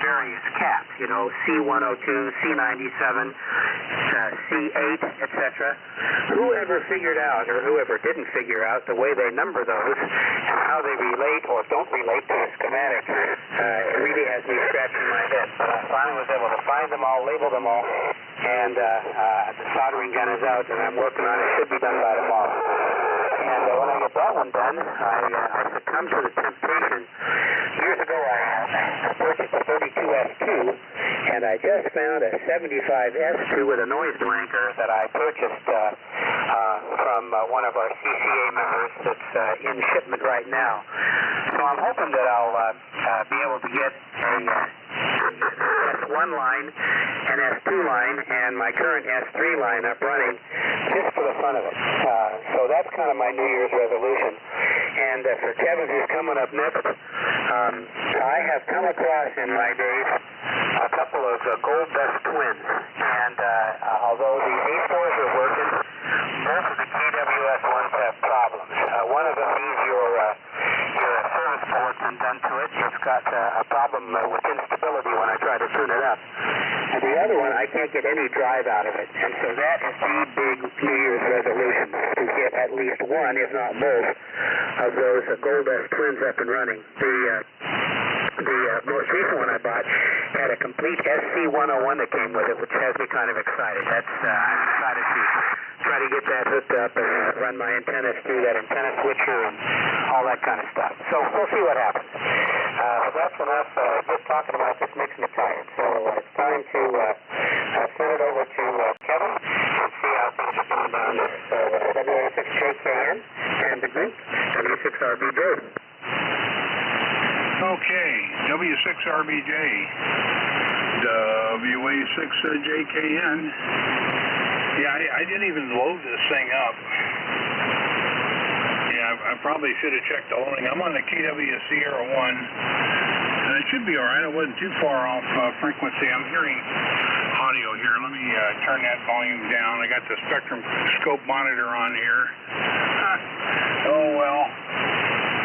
[SPEAKER 10] various caps, you know, C102, C97, C8, etc. Whoever figured out, or whoever didn't figure out, the way they number those and how they relate or don't relate to the schematic, it really has me scratching my head. But I finally was able to find them all, label them all, and the soldering gun is out, and I'm working on it. It should be done by tomorrow. And when I get that one done, I succumbed to the temptation. Years ago, I purchased a 32S2, and I just found a 75S2 with a noise blanker that I purchased from one of our CCA members that's in shipment right now. So I'm hoping that I'll be able to get a S1 line, an S2 line, and my current S3 line up running just for the fun of it. So that's kind of my New Year's resolution. And for Kevin, who's coming up next, I have come across in my days a couple of gold dust twins. And although the A4s are working, both of the KWS ones have problems. One of them needs your service bulletin done to it. It's got a problem with instability when I try to tune it up. And the other one, I can't get any drive out of it. And so that is the big New Year's resolution, to get at least one, if not both, of those gold dust twins up and running. The most recent one I bought had a complete SC101 that came with it, which has me kind of excited. I'm excited to try to get that hooked up and run my antennas through that antenna switcher and all that kind of stuff. So we'll see what happens. That's enough just talking about this makes me tired. So it's time to send it over to Kevin and see how things are going down there. So WA6JKN and the group, W6RBJ.
[SPEAKER 8] Okay, W6RBJ, WA6JKN. Yeah, I didn't even load this thing up. Yeah, I probably should have checked the loading. I'm on the KW Sierra 1. It should be all right. I wasn't too far off frequency. I'm hearing audio here. Let me turn that volume down. I got the spectrum scope monitor on here. Oh, well.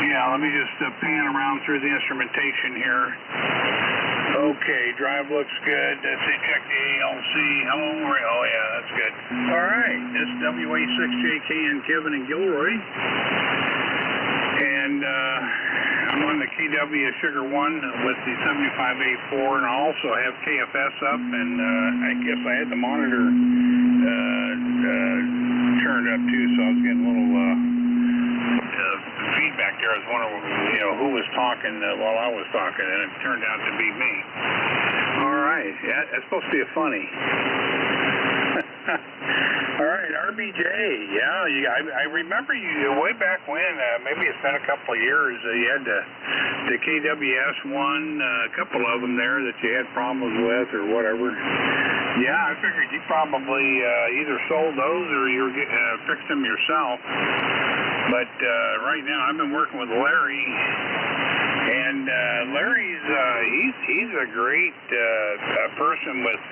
[SPEAKER 8] Yeah, let me just pan around through the instrumentation here. Okay, drive looks good. Let's see, check the ALC. Hello, Ray. Oh, yeah, that's good. All right, this is WA6JKN Kevin and Gilroy. And I'm on the KW Sugar 1 with the 75A4, and I also have KFS up, and I guess I had the monitor turned up too, so I was getting a little feedback there. I was wondering, who was talking while I was talking, and it turned out to be me. All right, yeah, that's supposed to be a funny. All right, RBJ, yeah, I remember you way back when, maybe it's been a couple of years, you had the KWS one, a couple of them there that you had problems with or whatever. Yeah, I figured you probably either sold those or you were fixed them yourself. But right now, I've been working with Larry, and Larry's he's a great person with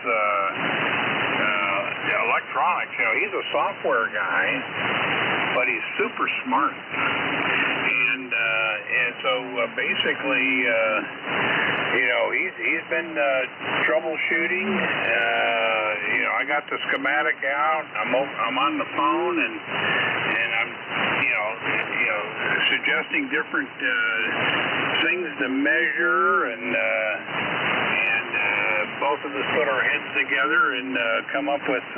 [SPEAKER 8] electronics. He's a software guy, but he's super smart. And so basically, he's been troubleshooting. I got the schematic out. I'm on the phone, and I'm suggesting different things to measure, and both of us put our heads together and come up with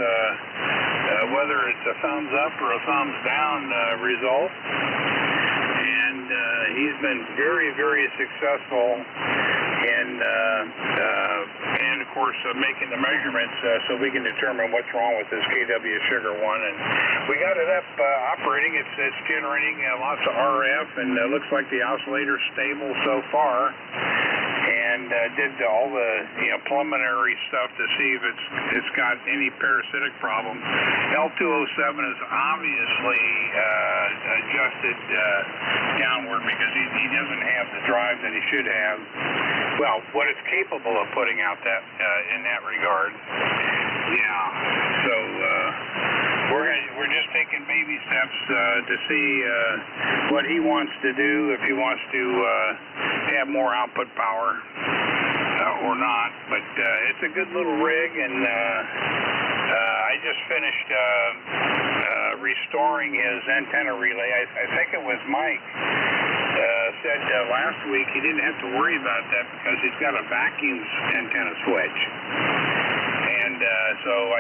[SPEAKER 8] whether it's a thumbs up or a thumbs down result. And he's been very, very successful in, and of course, making the measurements so we can determine what's wrong with this KW Sugar 1. And we got it up operating. It's generating lots of RF, and looks like the oscillator's stable so far. And did all the preliminary stuff to see if it's got any parasitic problem. L207 is obviously adjusted downward because he doesn't have the drive that he should have. Well, what it's capable of putting out that in that regard. Yeah. So we're just taking baby steps to see what he wants to do, if he wants to have more output power or not. But it's a good little rig, and I just finished restoring his antenna relay. I think it was Mike said last week he didn't have to worry about that because he's got a vacuum antenna switch. And so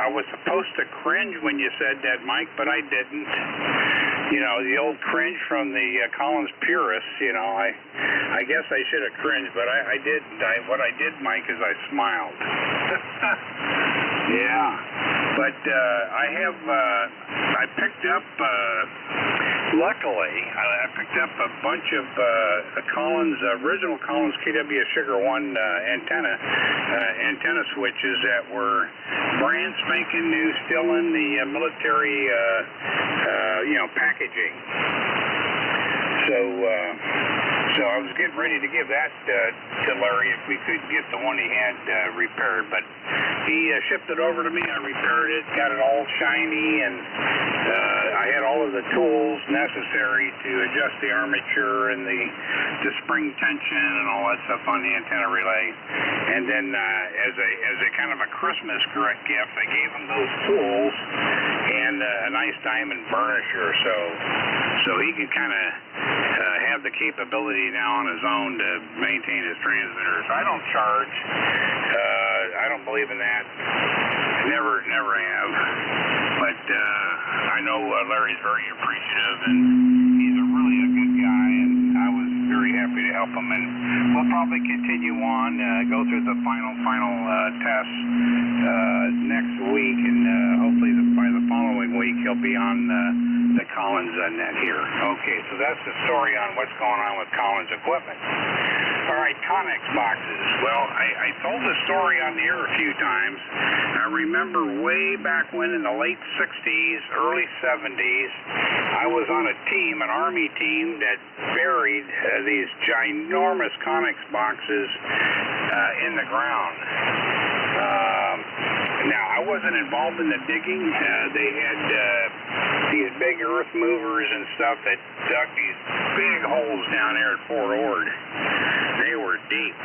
[SPEAKER 8] I was supposed to cringe when you said that, Mike, but I didn't. You know, the old cringe from the Collins purists, you know, I guess I should have cringed, but I didn't. What I did, Mike, is I smiled. Yeah. But I picked up, luckily, I picked up a bunch of original Collins KW Sugar 1 antenna switches that were brand spanking new, still in the military, packaging. So I was getting ready to give that to Larry if we could get the one he had repaired, but he shipped it over to me. I repaired it, got it all shiny, and I had all of the tools necessary to adjust the armature and the spring tension and all that stuff on the antenna relay. And then as a kind of a Christmas gift, I gave him those tools and a nice diamond burnisher, so he could kind of have the capability now on his own to maintain his transmitters. I don't charge. I don't believe in that. Never have. But I know Larry's very appreciative, and he's a really a good guy, and I was very happy to help him. And we'll probably continue on, go through the final tests next week, and hopefully by the following week he'll be on the Collins net here. Okay, so that's the story on what's going on with Collins equipment. All right, Connex boxes. Well, I told the story on the air a few times. I remember way back when in the late 60s, early 70s, I was on a team, an Army team, that buried these ginormous Connex boxes in the ground. Now, I wasn't involved in the digging. They had these big earth movers and stuff that dug these big holes down there at Fort Ord. They were deep.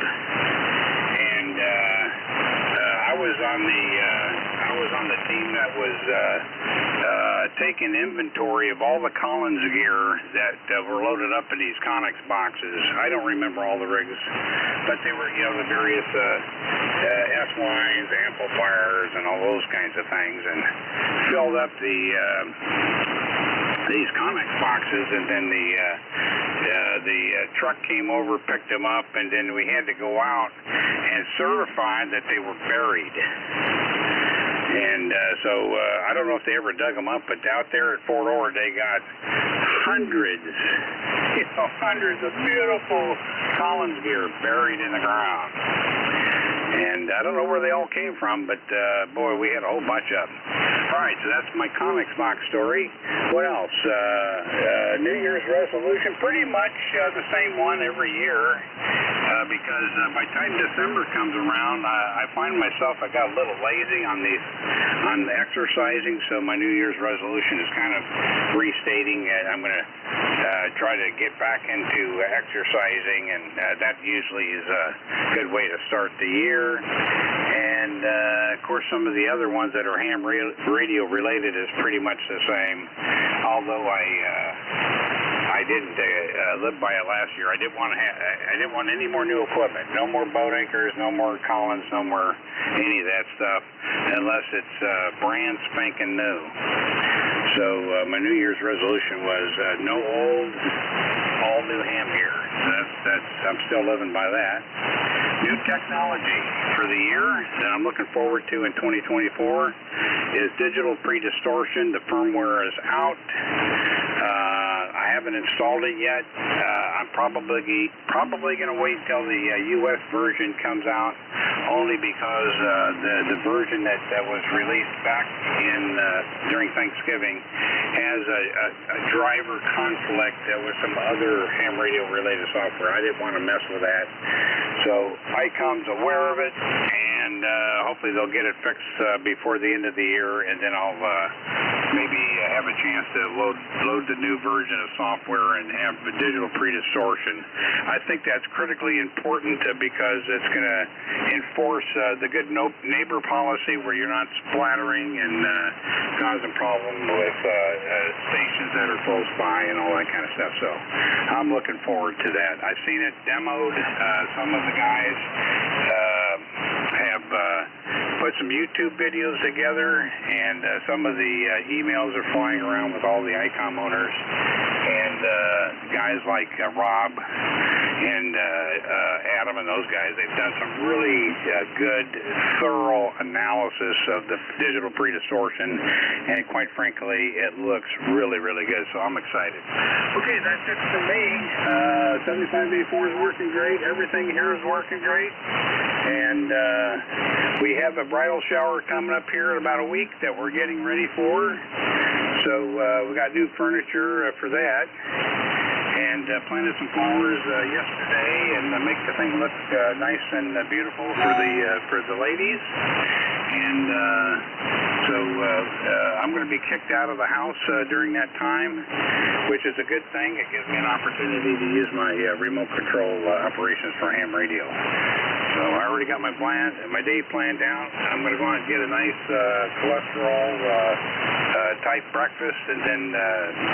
[SPEAKER 8] And I was on the team that was taking inventory of all the Collins gear that were loaded up in these Connex boxes. I don't remember all the rigs, but they were, the various S-lines, amplifiers, and all those kinds of things, and filled up these Connex boxes, and then the truck came over, picked them up, and then we had to go out and certify that they were buried. And so I don't know if they ever dug them up, but out there at Fort Ord, they got hundreds of beautiful Collins gear buried in the ground. And I don't know where they all came from, but boy, we had a whole bunch of them. All right, so that's my Connex box story. What else? New Year's resolution, pretty much the same one every year, because by the time December comes around, I find myself I got a little lazy on the exercising, so my New Year's resolution is kind of restating. I'm going to try to get back into exercising, and that usually is a good way to start the year. And of course, some of the other ones that are ham radio related is pretty much the same. Although I didn't live by it last year. I didn't want any more new equipment. No more boat anchors. No more Collins. No more any of that stuff, unless it's brand spanking new. So my New Year's resolution was no old, all new ham gear. I'm still living by that. New technology for the year that I'm looking forward to in 2024 is digital pre-distortion. The firmware is out. I haven't installed it yet. I'm probably going to wait till the U.S. version comes out.
[SPEAKER 11] only because the version that was released back in during Thanksgiving has a driver conflict with some other ham radio related software. I didn't want to mess with that, so ICOM's aware of it, and hopefully they'll get it fixed before the end of the year, and then I'll maybe have a chance to load the new version of software and have a digital pre-distortion. I think that's critically important because it's going to enforce the good neighbor policy where you're not splattering and causing problems with stations that are close by and all that kind of stuff. So I'm looking forward to that. I've seen it demoed. Some of the guys have put some YouTube videos together, and some of the emails are flying around with all the ICOM owners, and guys like Rob and Adam and those guys, they've done some really good, thorough analysis of the digital pre-distortion, and quite frankly, it looks really, really good, so I'm excited. Okay, that's it for me. 7584 is working great. Everything here is working great, and we have a bridal shower coming up here in about a week that we're getting ready for, so we got new furniture for that, and planted some flowers yesterday, and make the thing look nice and beautiful for the ladies. And so I'm going to be kicked out of the house during that time, which is a good thing. It gives me an opportunity to use my remote control operations for ham radio. So I already got my day planned out. I'm going to go out and get a nice cholesterol type breakfast, and then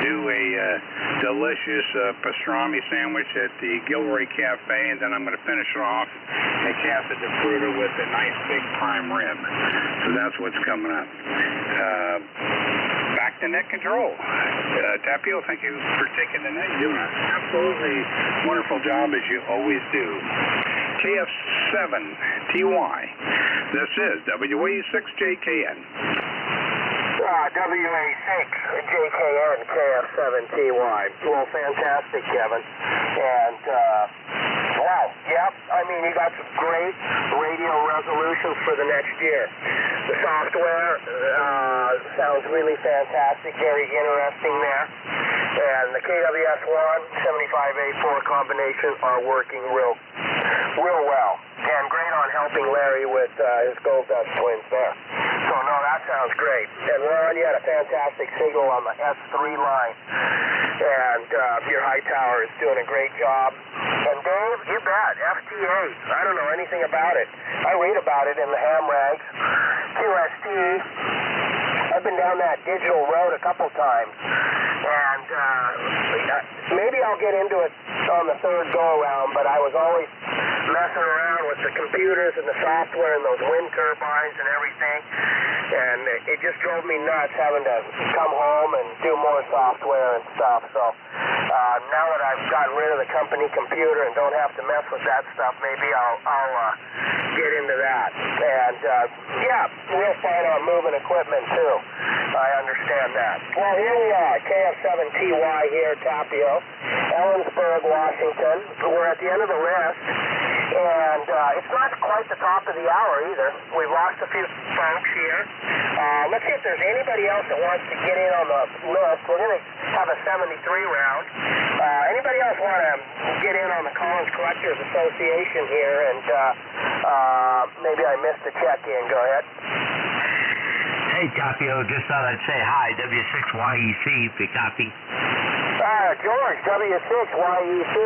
[SPEAKER 11] do a delicious pastrami sandwich at the Gilroy Cafe, and then I'm going to finish it off at Casa de Fruta with a nice big prime rib. So that's what's coming up. Back to net control. Tapio, thank you for taking the net. You're doing an absolutely wonderful job, as you always do. KF7TY. This is WA6JKN.
[SPEAKER 1] WA6JKN, KF7TY. Well, fantastic, Kevin. And, wow, yep, I mean, you got some great radio resolutions for the next year. The software sounds really fantastic, very interesting there. And the KWS1, 7584 combination are working real well. And great on helping Larry with his Gold Dust twins there. So, no, that sounds great. And Ron, you had a fantastic signal on the S3 line. And your high tower is doing a great job. And Dave, you bet, FT8. I don't know anything about it. I read about it in the ham rags. QST. I've been down that digital road a couple times. And maybe I'll get into it on the third go-around, but I was always messing around with the computers and the software and those wind turbines and everything, and it just drove me nuts having to come home and do more software and stuff. So now that I've gotten rid of the company computer and don't have to mess with that stuff, maybe I'll get into that. And yeah, we'll find out moving equipment too. I understand that. Well, here we are, KF7TY here, Tapio, Ellensburg, Washington. We're at the end of the list. And it's not quite the top of the hour either. We've lost a few folks here. Let's see if there's anybody else that wants to get in on the list. We're going to have a 73 round. Anybody else want to get in on the Collins Collectors Association here? And maybe I missed a check-in. Go ahead.
[SPEAKER 12] Hey, Tapio, just thought I'd say hi, W6YEC, if you copy.
[SPEAKER 1] George, W6YEC,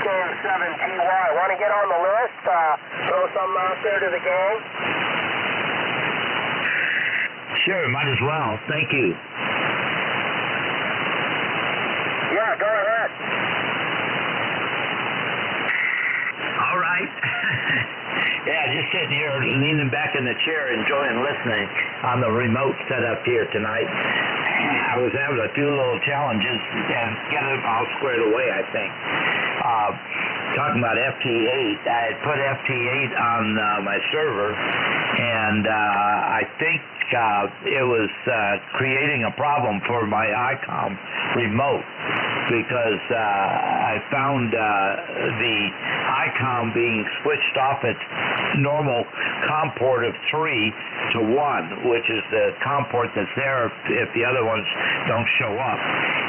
[SPEAKER 1] KF7TY. Want to get on the list? Throw something out there to the gang?
[SPEAKER 12] Sure, might as well. Thank you.
[SPEAKER 1] Yeah, go ahead.
[SPEAKER 12] All right. Yeah, just sitting here leaning back in the chair enjoying listening on the remote setup here tonight. I was having a few little challenges and get it all squared away, I think. talking about FT8. I had put FT8 on my server, and I think it was creating a problem for my ICOM remote, because I found the ICOM being switched off its normal COM port of 3 to 1, which is the COM port that's there if the other ones don't show up.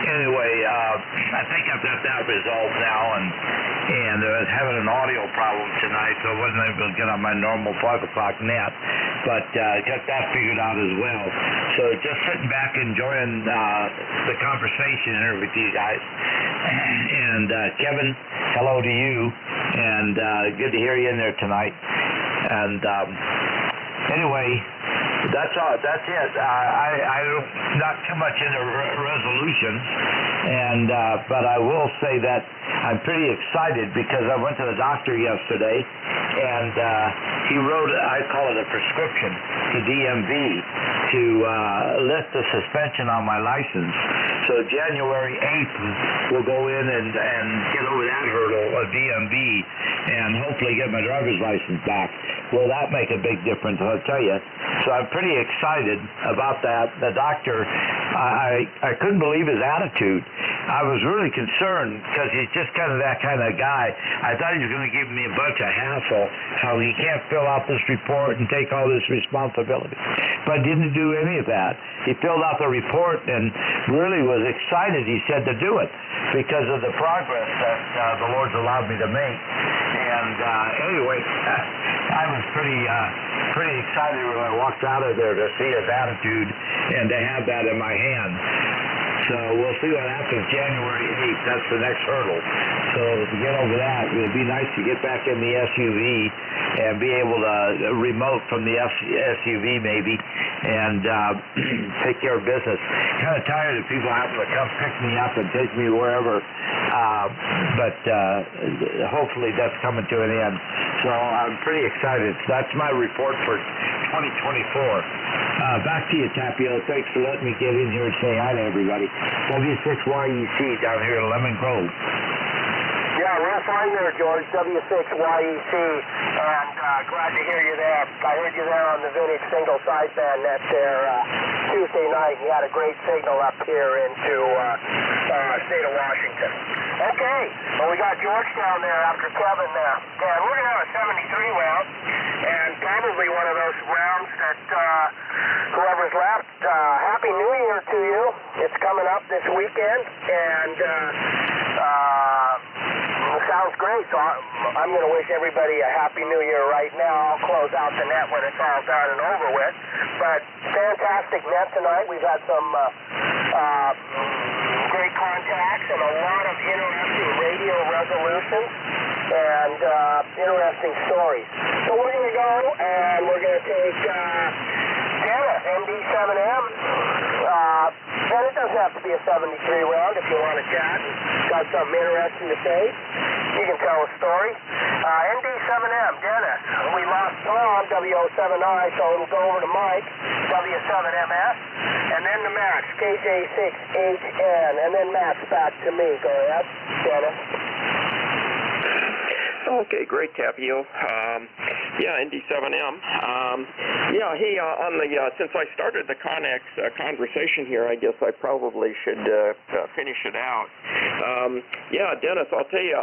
[SPEAKER 12] Anyway, I think I've got that resolved now, and I was having an audio problem tonight, so I wasn't able to get on my normal 5 o'clock net, but got that figured out as well. So just sitting back enjoying the conversation here with you guys. And Kevin, hello to you, and good to hear you in there tonight. And anyway, that's all. That's it. I not too much into resolutions, and but I will say that I'm pretty excited because I went to the doctor yesterday, and he wrote, I call it a prescription to DMV to lift the suspension on my license. So January 8th, we'll go in and get over that hurdle of DMV and hopefully get my driver's license back. Will that make a big difference? I'll tell you. So I'm pretty excited about that. The doctor, I couldn't believe his attitude. I was really concerned because he's just kind of that kind of guy. I thought he was going to give me a bunch of hassle, how he can't fill out this report and take all this responsibility. But didn't do any of that. He filled out the report and really was excited, he said, to do it because of the progress that the Lord's allowed me to make. And anyway, I was pretty excited when I walked out of there to see his attitude and to have that in my hand. So we'll see what happens January 8th. That's the next hurdle. So to get over that, it would be nice to get back in the SUV and be able to remote from the SUV maybe and take care of business. Kind of tired of people having to come pick me up and take me wherever. But hopefully that's coming to an end. So I'm pretty excited. So that's my report for 2024. Back to you, Tapio. Thanks for letting me get in here and say hi to everybody. W6YEC down here in Lemon Grove.
[SPEAKER 1] Yeah, real fine there, George. W6YEC, and glad to hear you there. I heard you there on the Vintage single sideband net there Tuesday night. You had a great signal up here into state of Washington. Okay, well, we got George down there after Kevin there. And we're going to have a 73 round, and probably one of those rounds that whoever's left, Happy New Year to you. It's coming up this weekend, and sounds great. So I'm going to wish everybody a Happy New Year right now. I'll close out the net when it's all done and over with. But fantastic net tonight. We've had some great contacts and a lot of interesting radio resolutions and interesting stories. So we're going to go and we're going to take Jenna, MD7M. And it doesn't have to be a 73 round if you want to chat and got something interesting to say. You can tell a story. MD7M, Dennis. We lost Tom, W07I, so it'll go over to Mike, W7MS. And then to Max, KJ6HN. And then Max back to me. Go ahead, Dennis.
[SPEAKER 3] Okay, great, Tapio. Yeah, ND7M. Yeah, hey, on the since I started the Connex conversation here, I guess I probably should finish it out. Yeah, Dennis, I'll tell you,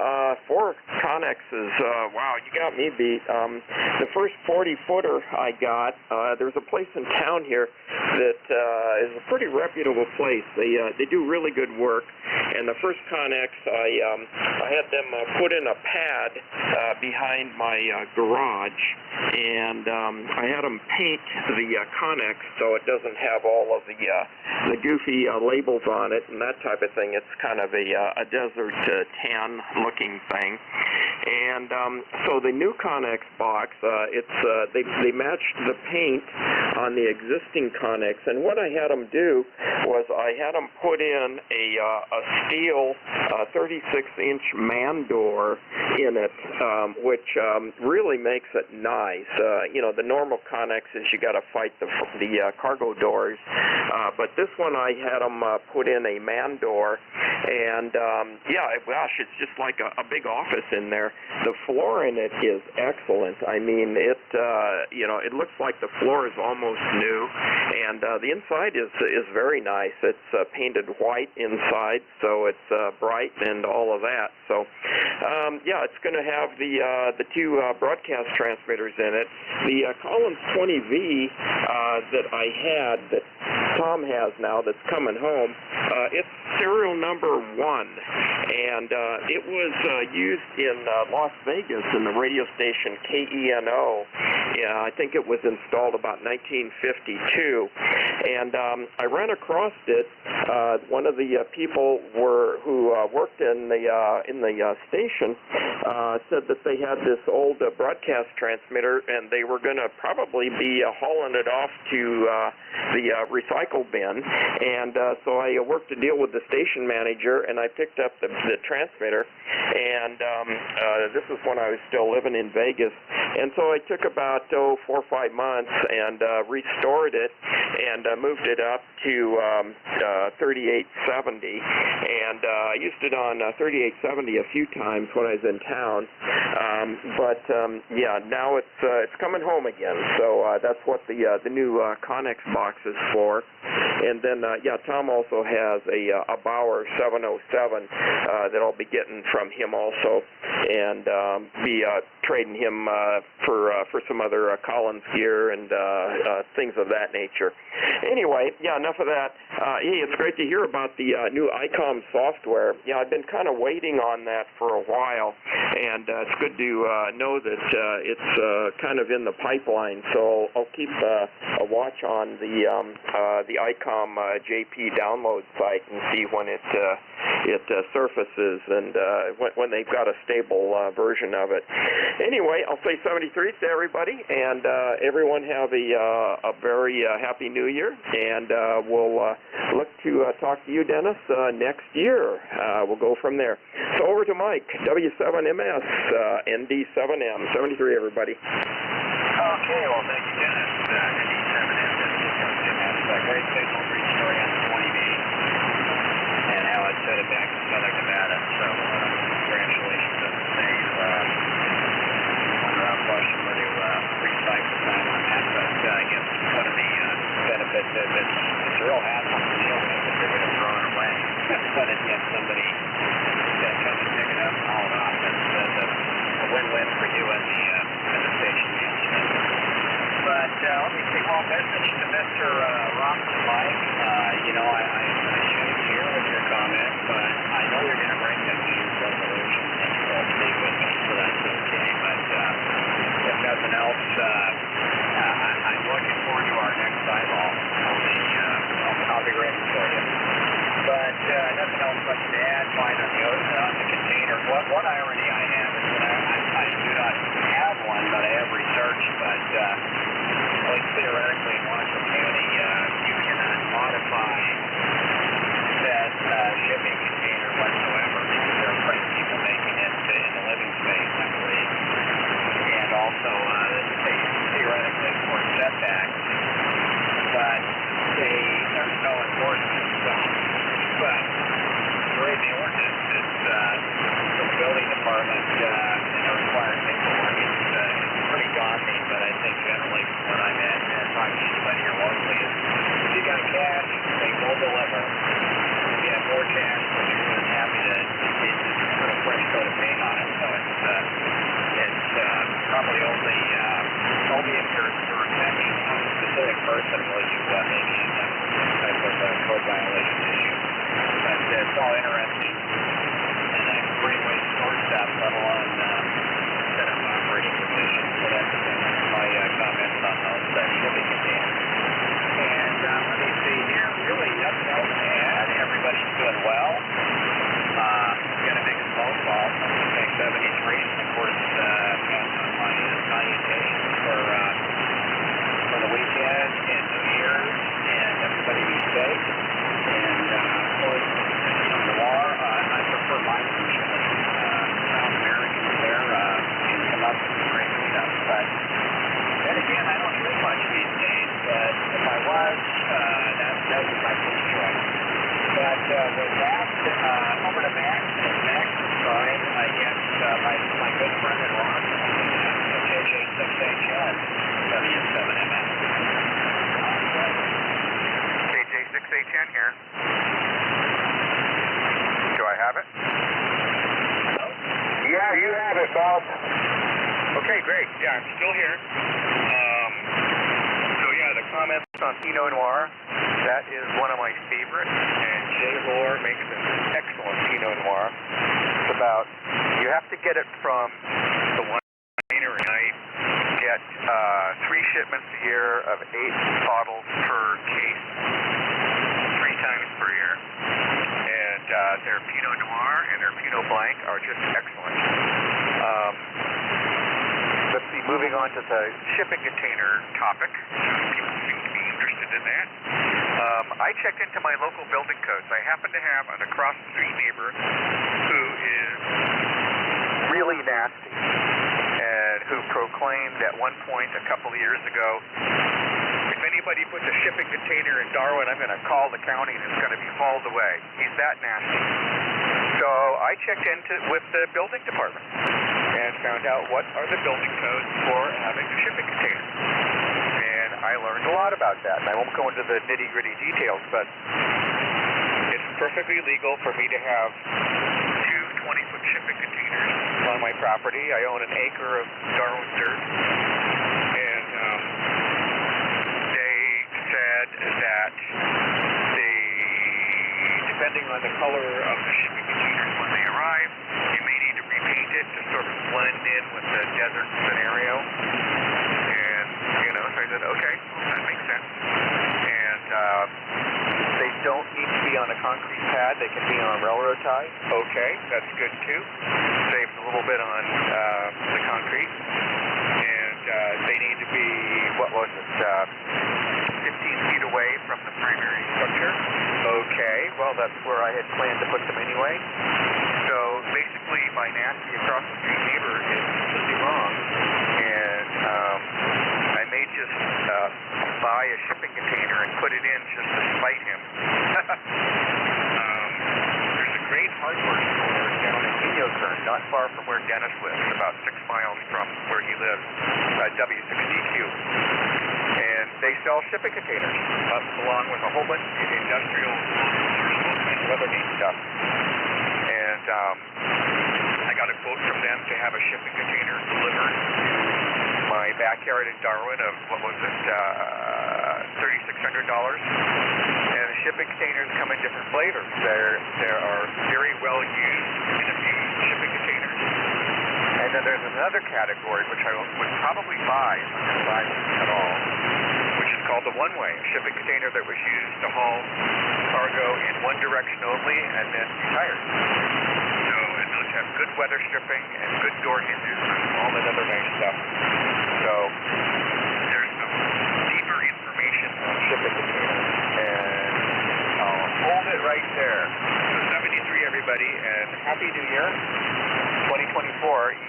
[SPEAKER 3] 4 Connexes. Wow, you got me beat. The first 40-footer I got, there's a place in town here that is a pretty reputable place. They do really good work. And the first Connex, I had them put in a pad behind my garage, and I had them paint the Connex so it doesn't have all of the goofy labels on it and that type of thing. It's kind of a desert tan looking thing. And so the new Connex box, they matched the paint on the existing Connex, and what I had them do was I had them put in a steel 36-inch man door in it, which really makes it nice. The normal Connexes, you got to fight the cargo doors, but this one I had them put in a man door, and gosh, it's just like a big office in there. The floor in it is excellent. I mean, it looks like the floor is almost new, and the inside is very nice. It's painted white inside, so it's bright and all of that. So, it's going to have the two broadcast transmitters in it. The Collins 20V that I had, that Tom has now, that's coming home, it's serial number 1, and it was used in Las Vegas in the radio station KENO. I think it was installed about 1952, and I ran across it. One of the people who worked in the station said that they had this old broadcast transmitter, and they were going to probably be hauling it off to the recycle bin. And so I worked a deal with the station manager, and I picked up the transmitter. And this is when I was still living in Vegas. And so I took about 4 or 5 months and restored it and moved it up to 3870. And I used it on 3870 a few times when I was in town. Now it's coming home again. So that's what the new Connex box is for. And then, Tom also has a Bauer 707 that I'll be getting from him also, and be trading him for some other Collins gear and things of that nature. Anyway, enough of that. Hey, it's great to hear about the new ICOM software. I've been kind of waiting on that for a while, and it's good to know that it's kind of in the pipeline. So I'll keep a watch on the ICOM JP download site and see when it surfaces and when they've got a stable version of it. Anyway, I'll say 73 to everybody, and everyone have a very happy New Year, and we'll look to talk to you, Dennis, next year. We'll go from there. So over to Mike, W7MS, ND7M, 73, everybody.
[SPEAKER 10] Okay, well, thank you, Dennis. ND7M, great signal for your story on the 20V and how it set it back in Southern Nevada. So congratulations on the save. Wonder how close you were to recycle time on that, but I guess one of the benefits is it's a real hassle to deal with if you're going to throw it away. But if you have somebody that comes and pick it up and haul it off, that's a win-win for you and the station management. But let me see, well, message to Mr. Robson Mike. I should share with your comment, but I know you're going to bring the New Year's resolution and you'll stay with me, so that's okay. But if nothing else, I'm looking forward to our next eyeball. I'll be ready for you. But nothing else much to add. Fine on the container. What irony I have is that I do not have one, but I have researched. But at least theoretically in Washington County, you cannot modify that shipping container whatsoever because they're afraid of people making it in the living space, I believe. And also, they theoretically for setbacks, but there's no enforcement. But read the ordinance, it's from the building department and the required paperwork. It's pretty daunting, but I think generally from what I've had talking to anybody here locally is if you got cash, they will deliver. If you have more cash, they'll be more than happy to put a fresh coat of paint on it. So it's probably only if you're attacking some specific person will you maybe end up with some type of code violation issue. But it's all interesting and a great way to store stuff, let alone set up operating conditions. So that's my comments on those shipping containers. And let me see here, really nothing else to add. Everybody's doing well. Got to make a phone call from Tank 73, and of course, pass on my salutations for the weekend and New Year's, and everybody be safe. And of course, from the war,
[SPEAKER 1] yourself?
[SPEAKER 9] Okay, great. Yeah, I'm still here. So yeah, the comments on Pinot Noir, that is one of my favorites, and Jay Lohr makes an excellent Pinot Noir. It's about, you have to get it from the winery, and I get 3 shipments a year of 8 bottles per case, 3 times per year. And their Pinot Noir and their Pinot Blanc are just excellent. Let's see, moving on to the shipping container topic. People seem to be interested in that. I checked into my local building codes. I happen to have an across-the-street neighbor who is really nasty and who proclaimed at one point a couple of years ago, if anybody puts a shipping container in Darwin, I'm going to call the county and it's going to be hauled away. He's that nasty. So I checked into with the building department and found out what are the building codes for having a shipping container. And I learned a lot about that. And I won't go into the nitty-gritty details, but it's perfectly legal for me to have 2 20-foot shipping containers on my property. I own an acre of Darwin dirt. And they said that depending on the color of the shipping containers when they arrive, you may need to repaint it to sort of blend in with the desert scenario. And, so I said, okay, that makes sense. And they don't need to be on a concrete pad. They can be on railroad ties. Okay, that's good too. Saves a little bit on the concrete. And they need to be, 15 feet away from the primary structure. Okay, well, that's where I had planned to put them anyway. So basically, my nasty across-the-street neighbor is completely wrong. And I may just buy a shipping container and put it in just to spite him. There's a great hardware store down in Indiokern, not far from where Dennis lives, about 6 miles from where he lives, W6DQ. And they sell shipping containers along with a whole bunch of industrial and other neat stuff. And I got a quote from them to have a shipping container delivered to my backyard in Darwin of, $3,600. And the shipping containers come in different flavors. There are very well used in a few shipping containers. And then there's another category which I would probably buy if I'm going to buy one at all, which is called the one-way, a shipping container that was used to haul cargo in one direction only and then retired. So, and those have good weather stripping and good door hinges and all that other nice stuff. So, there's some deeper information on shipping containers, and I'll hold it right there. So 73, everybody, and Happy New Year. 2024,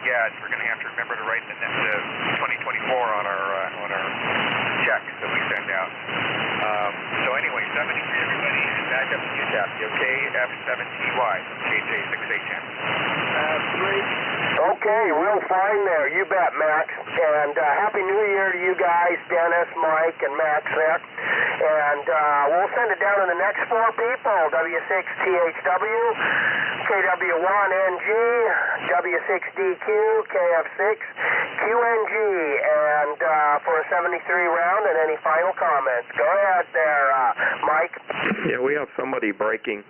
[SPEAKER 9] yes, we're going to have to remember to write the 2024 on our checks that we send out. So anyway, 73, everybody, and back up to you, Taffy, okay? F7TY from KJ6810.
[SPEAKER 1] Okay, real fine there. You bet, Max. And Happy New Year to you guys, Dennis, Mike, and Max there. And we'll send it down to the next 4 people, W6THW, KW1NG, W6DQ, KF6QNG, and for a 73 round, and any final comments. Go ahead there, Mike.
[SPEAKER 3] Yeah, we have somebody breaking.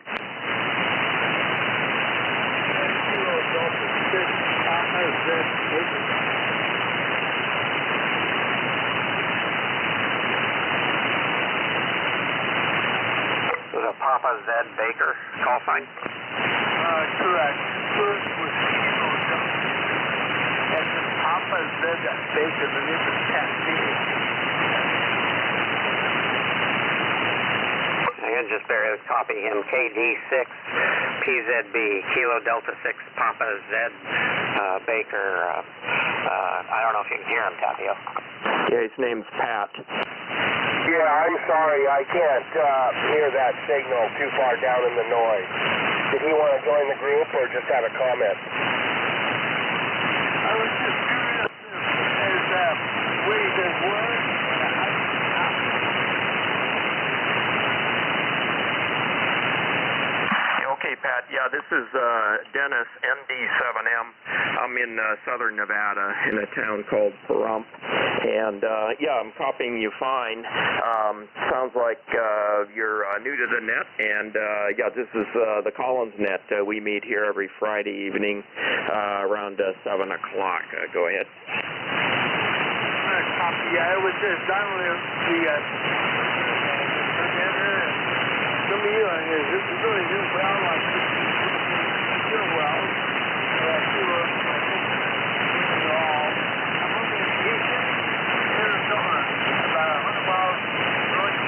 [SPEAKER 10] Was a Papa Z Baker call sign?
[SPEAKER 8] Correct. First was Kilo Delta, and then Papa Z Baker, the name is Cascade.
[SPEAKER 10] And just there is copy him, KD6 PZB, Kilo Delta 6 Papa Z Baker. I don't know if you can hear him, Tapio.
[SPEAKER 3] Yeah, his name's Pat.
[SPEAKER 1] Yeah, I'm sorry. I can't hear that signal too far down in the noise. Did he want to join the group or just have a comment?
[SPEAKER 8] I was just curious as where he does work.
[SPEAKER 3] Okay, Pat. Yeah, this is Dennis, MD7M. I'm in southern Nevada in a town called Pahrump, and I'm copying you fine. Sounds like you're new to the net, and this is the Collins Net. We meet here every Friday evening around 7 o'clock. Go ahead.
[SPEAKER 8] Yeah, it was just done with the some of you on here is really doing well, like doing well. I'm looking at Houston, Arizona, about 100 miles north.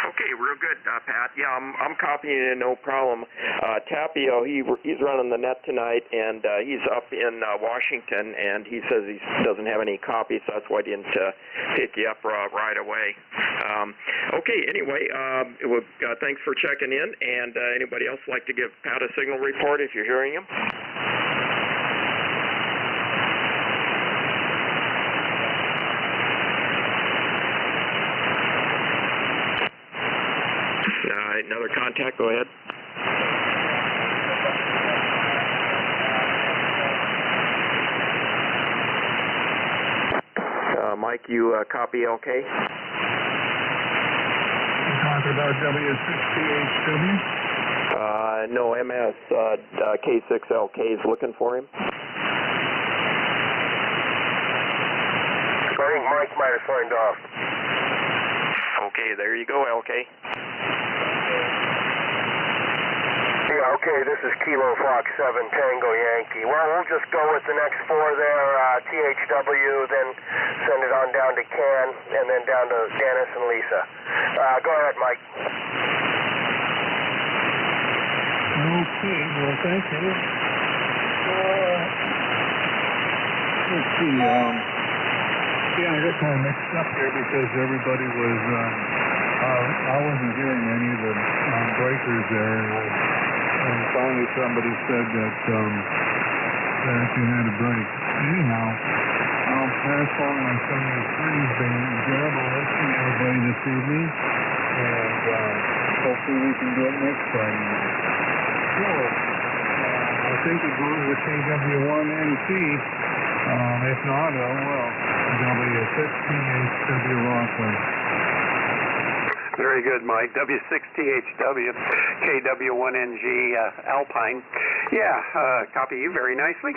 [SPEAKER 3] Okay, real good, Pat. Yeah, I'm copying it, no problem. Tapio, he's running the net tonight, and he's up in Washington, and he says he doesn't have any copies, so that's why I didn't pick you up right away. Okay, anyway, thanks for checking in, and anybody else like to give Pat a signal report if you're hearing him? Another contact, go ahead. Mike, you copy LK?
[SPEAKER 2] Talking about W6THW?
[SPEAKER 3] No, MS K6LK is looking for him.
[SPEAKER 1] I think Mike might have signed off.
[SPEAKER 3] Okay, there you go, LK.
[SPEAKER 1] Yeah, okay, this is Kilo Fox 7 Tango Yankee. Well, we'll just go with the next four there, THW, then send it on down to Ken, and then down to Dennis and Lisa. Go ahead, Mike.
[SPEAKER 2] Okay, well, thank you. Let's see, I got kind of mixed up here because everybody was, I wasn't hearing any of the breakers there, and finally somebody said that you had a break. Anyhow, I'll pass on my 73's been enjoyable listening to everybody this evening, and hopefully we can do it next Friday night. So, I think it goes with KW1NC. If not, oh well. W6THW Rockland.
[SPEAKER 4] Very good, Mike. W6THW, KW1NG Alpine. Yeah, copy you very nicely.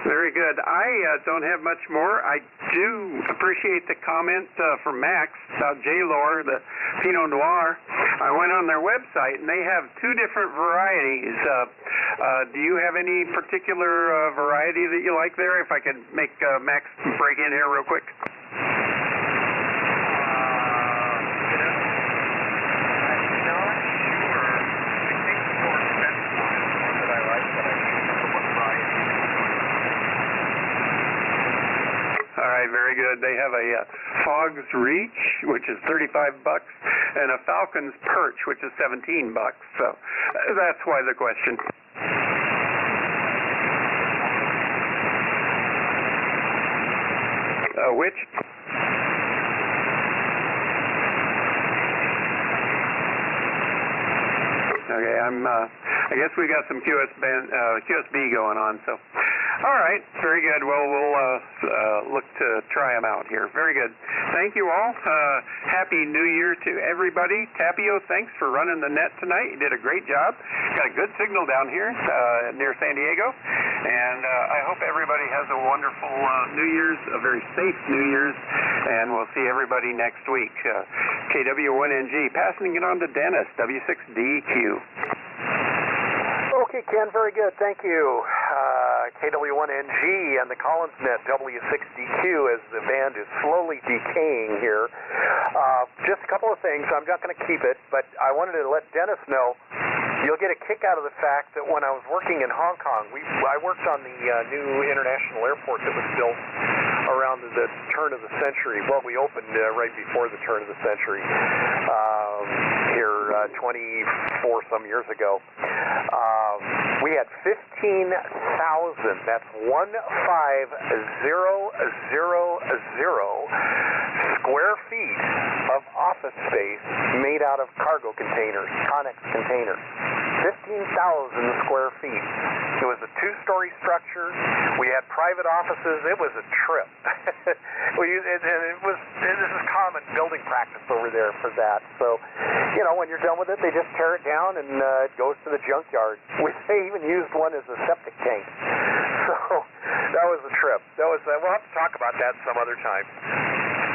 [SPEAKER 4] Very good. I don't have much more. I do appreciate the comment from Max about J-Lore, the Pinot Noir. I went on their website, and they have two different varieties. Do you have any particular variety that you like there? If I could make Max break in here real quick. All right, very good. They have a Fog's Reach, which is $35, and a Falcon's Perch, which is $17. So that's why the question. Which? Okay, I guess we got some QSB going on, so. All right, very good. Well, we'll look to try them out here. Very good. Thank you all. Happy New Year to everybody. Tapio, thanks for running the net tonight. You did a great job. Got a good signal down here near San Diego. And I hope everybody has a wonderful New Year's, a very safe New Year's, and we'll see everybody next week. KW1NG, passing it on to Dennis, W6DQ.
[SPEAKER 10] Okay, Ken, very good. Thank you. KW1NG and the Collins Net W6DQ as the band is slowly decaying here. Just a couple of things. I'm not going to keep it, but I wanted to let Dennis know you'll get a kick out of the fact that when I was working in Hong Kong, I worked on the new international airport that was built around the turn of the century. Well, we opened right before the turn of the century here 24 some years ago. We had 15,000, that's 150,000 square feet of office space made out of cargo containers, Connex containers. 15,000 square feet. It was a two-story structure. We had private offices. It was a trip. This is common building practice over there for that. So, you know, when you're done with it, they just tear it down and it goes to the junkyard. They even used one as a septic tank. So that was a trip. We'll have to talk about that some other time.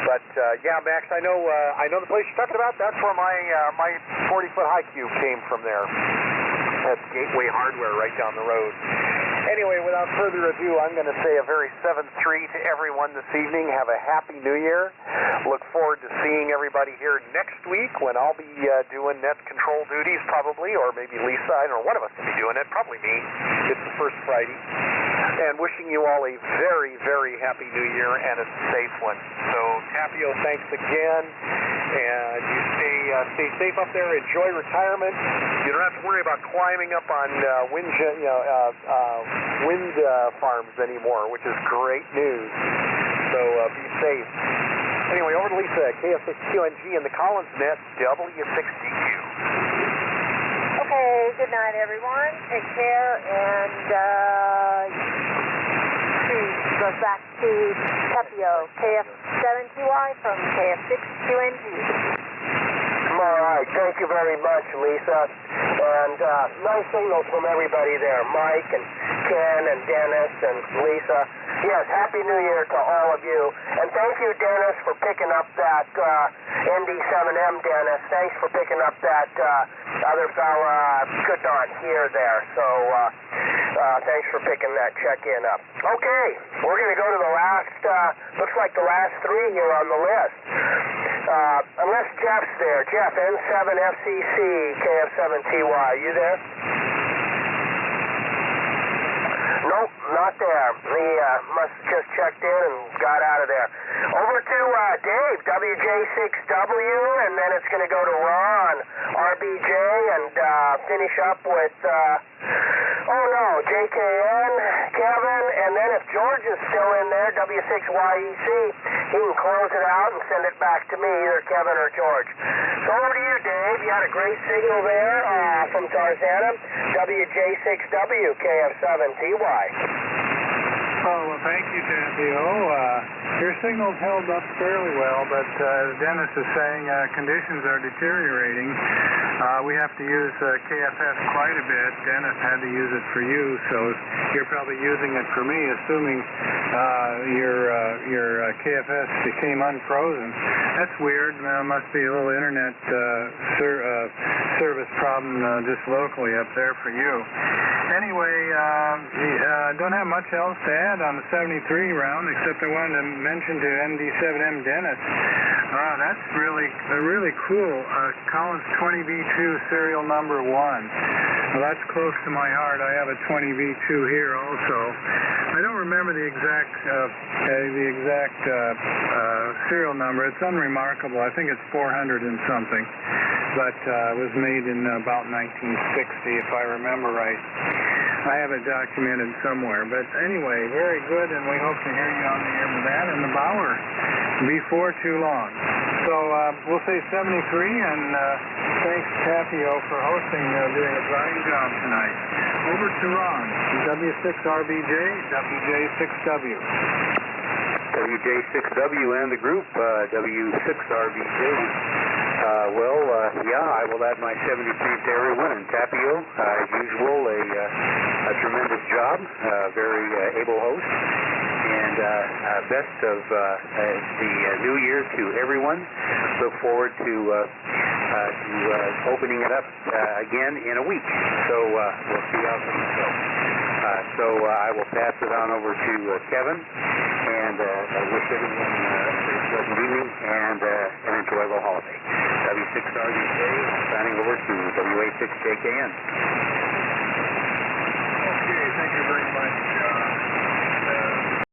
[SPEAKER 10] But yeah, Max, I know the place you're talking about. That's where my 40-foot high cube came from there. That's Gateway Hardware right down the road. Anyway, without further ado, I'm going to say a very 7-3 to everyone this evening. Have a Happy New Year. Look forward to seeing everybody here next week when I'll be doing net control duties probably, or maybe Lisa. I don't know, one of us will be doing it, probably me. It's the first Friday. And wishing you all a very, very Happy New Year and a safe one. So, Tapio, thanks again. And you stay safe up there. Enjoy retirement. You don't have to worry about climbing up on wind farms anymore, which is great news. So be safe. Anyway, over to Lisa, KF6QNG and the Collins Net, W6DQ.
[SPEAKER 5] Okay, good night, everyone. Take care, and goes back to Tapio, KF7TY from KF6QNG.
[SPEAKER 1] All right, thank you very much, Lisa. And nice signals from everybody there, Mike and Ken and Dennis and Lisa. Yes, Happy New Year to all of you. And thank you, Dennis, for picking up that ND7M, Dennis. Thanks for picking up that other fella could not hear there. So thanks for picking that check-in up. Okay, we're going to go to the last, looks like the last three here on the list. Unless Jeff's there. Jeff, N7FCC, KF7TY, you there? Nope, not there. He must have just checked in and got out of there. Over to Dave, WJ6W, and then it's going to go to Ron, RBJ, and finish up with, JKN, Kevin, and then if George is still in there, W6YEC, he can close it out and send it back to me, either Kevin or George. So over to you, Dave. You had a great signal there from Tarzana, WJ6W, KF7TY.
[SPEAKER 8] Oh, well, thank you, Tapio. Your signal's held up fairly well, but as Dennis is saying, conditions are deteriorating. We have to use KFS quite a bit. Dennis had to use it for you, so you're probably using it for me, assuming your KFS became unfrozen. That's weird. Must be a little internet service problem just locally up there for you. Anyway, don't have much else to add on the 73 round, except I wanted to mention to ND7M Dennis. That's really cool. Collins 20V2 serial number 1. Well, that's close to my heart. I have a 20V2 here also. I don't remember the exact serial number. It's unremarkable. I think it's 400 and something, but it was made in about 1960, if I remember right. I have it documented somewhere. But anyway, very good, and we hope to hear you on the air with that in the Bower before too long. So we'll say 73, and thanks, Tapio, for hosting, doing a fine job tonight. Over to Ron, W6RBJ, WJ6W.
[SPEAKER 2] WJ6W and the group, W6RBJ. I will add my 73 to everyone, and Tapio, as usual, a tremendous job, very able host, and best of the new year to everyone. Look forward to opening it up again in a week, so we'll see how things go. So I will pass it on over to Kevin, and wish everyone a pleasant evening and an enjoyable holiday. W6RBJ signing over to WA6JKN.
[SPEAKER 8] Okay, thank you very much.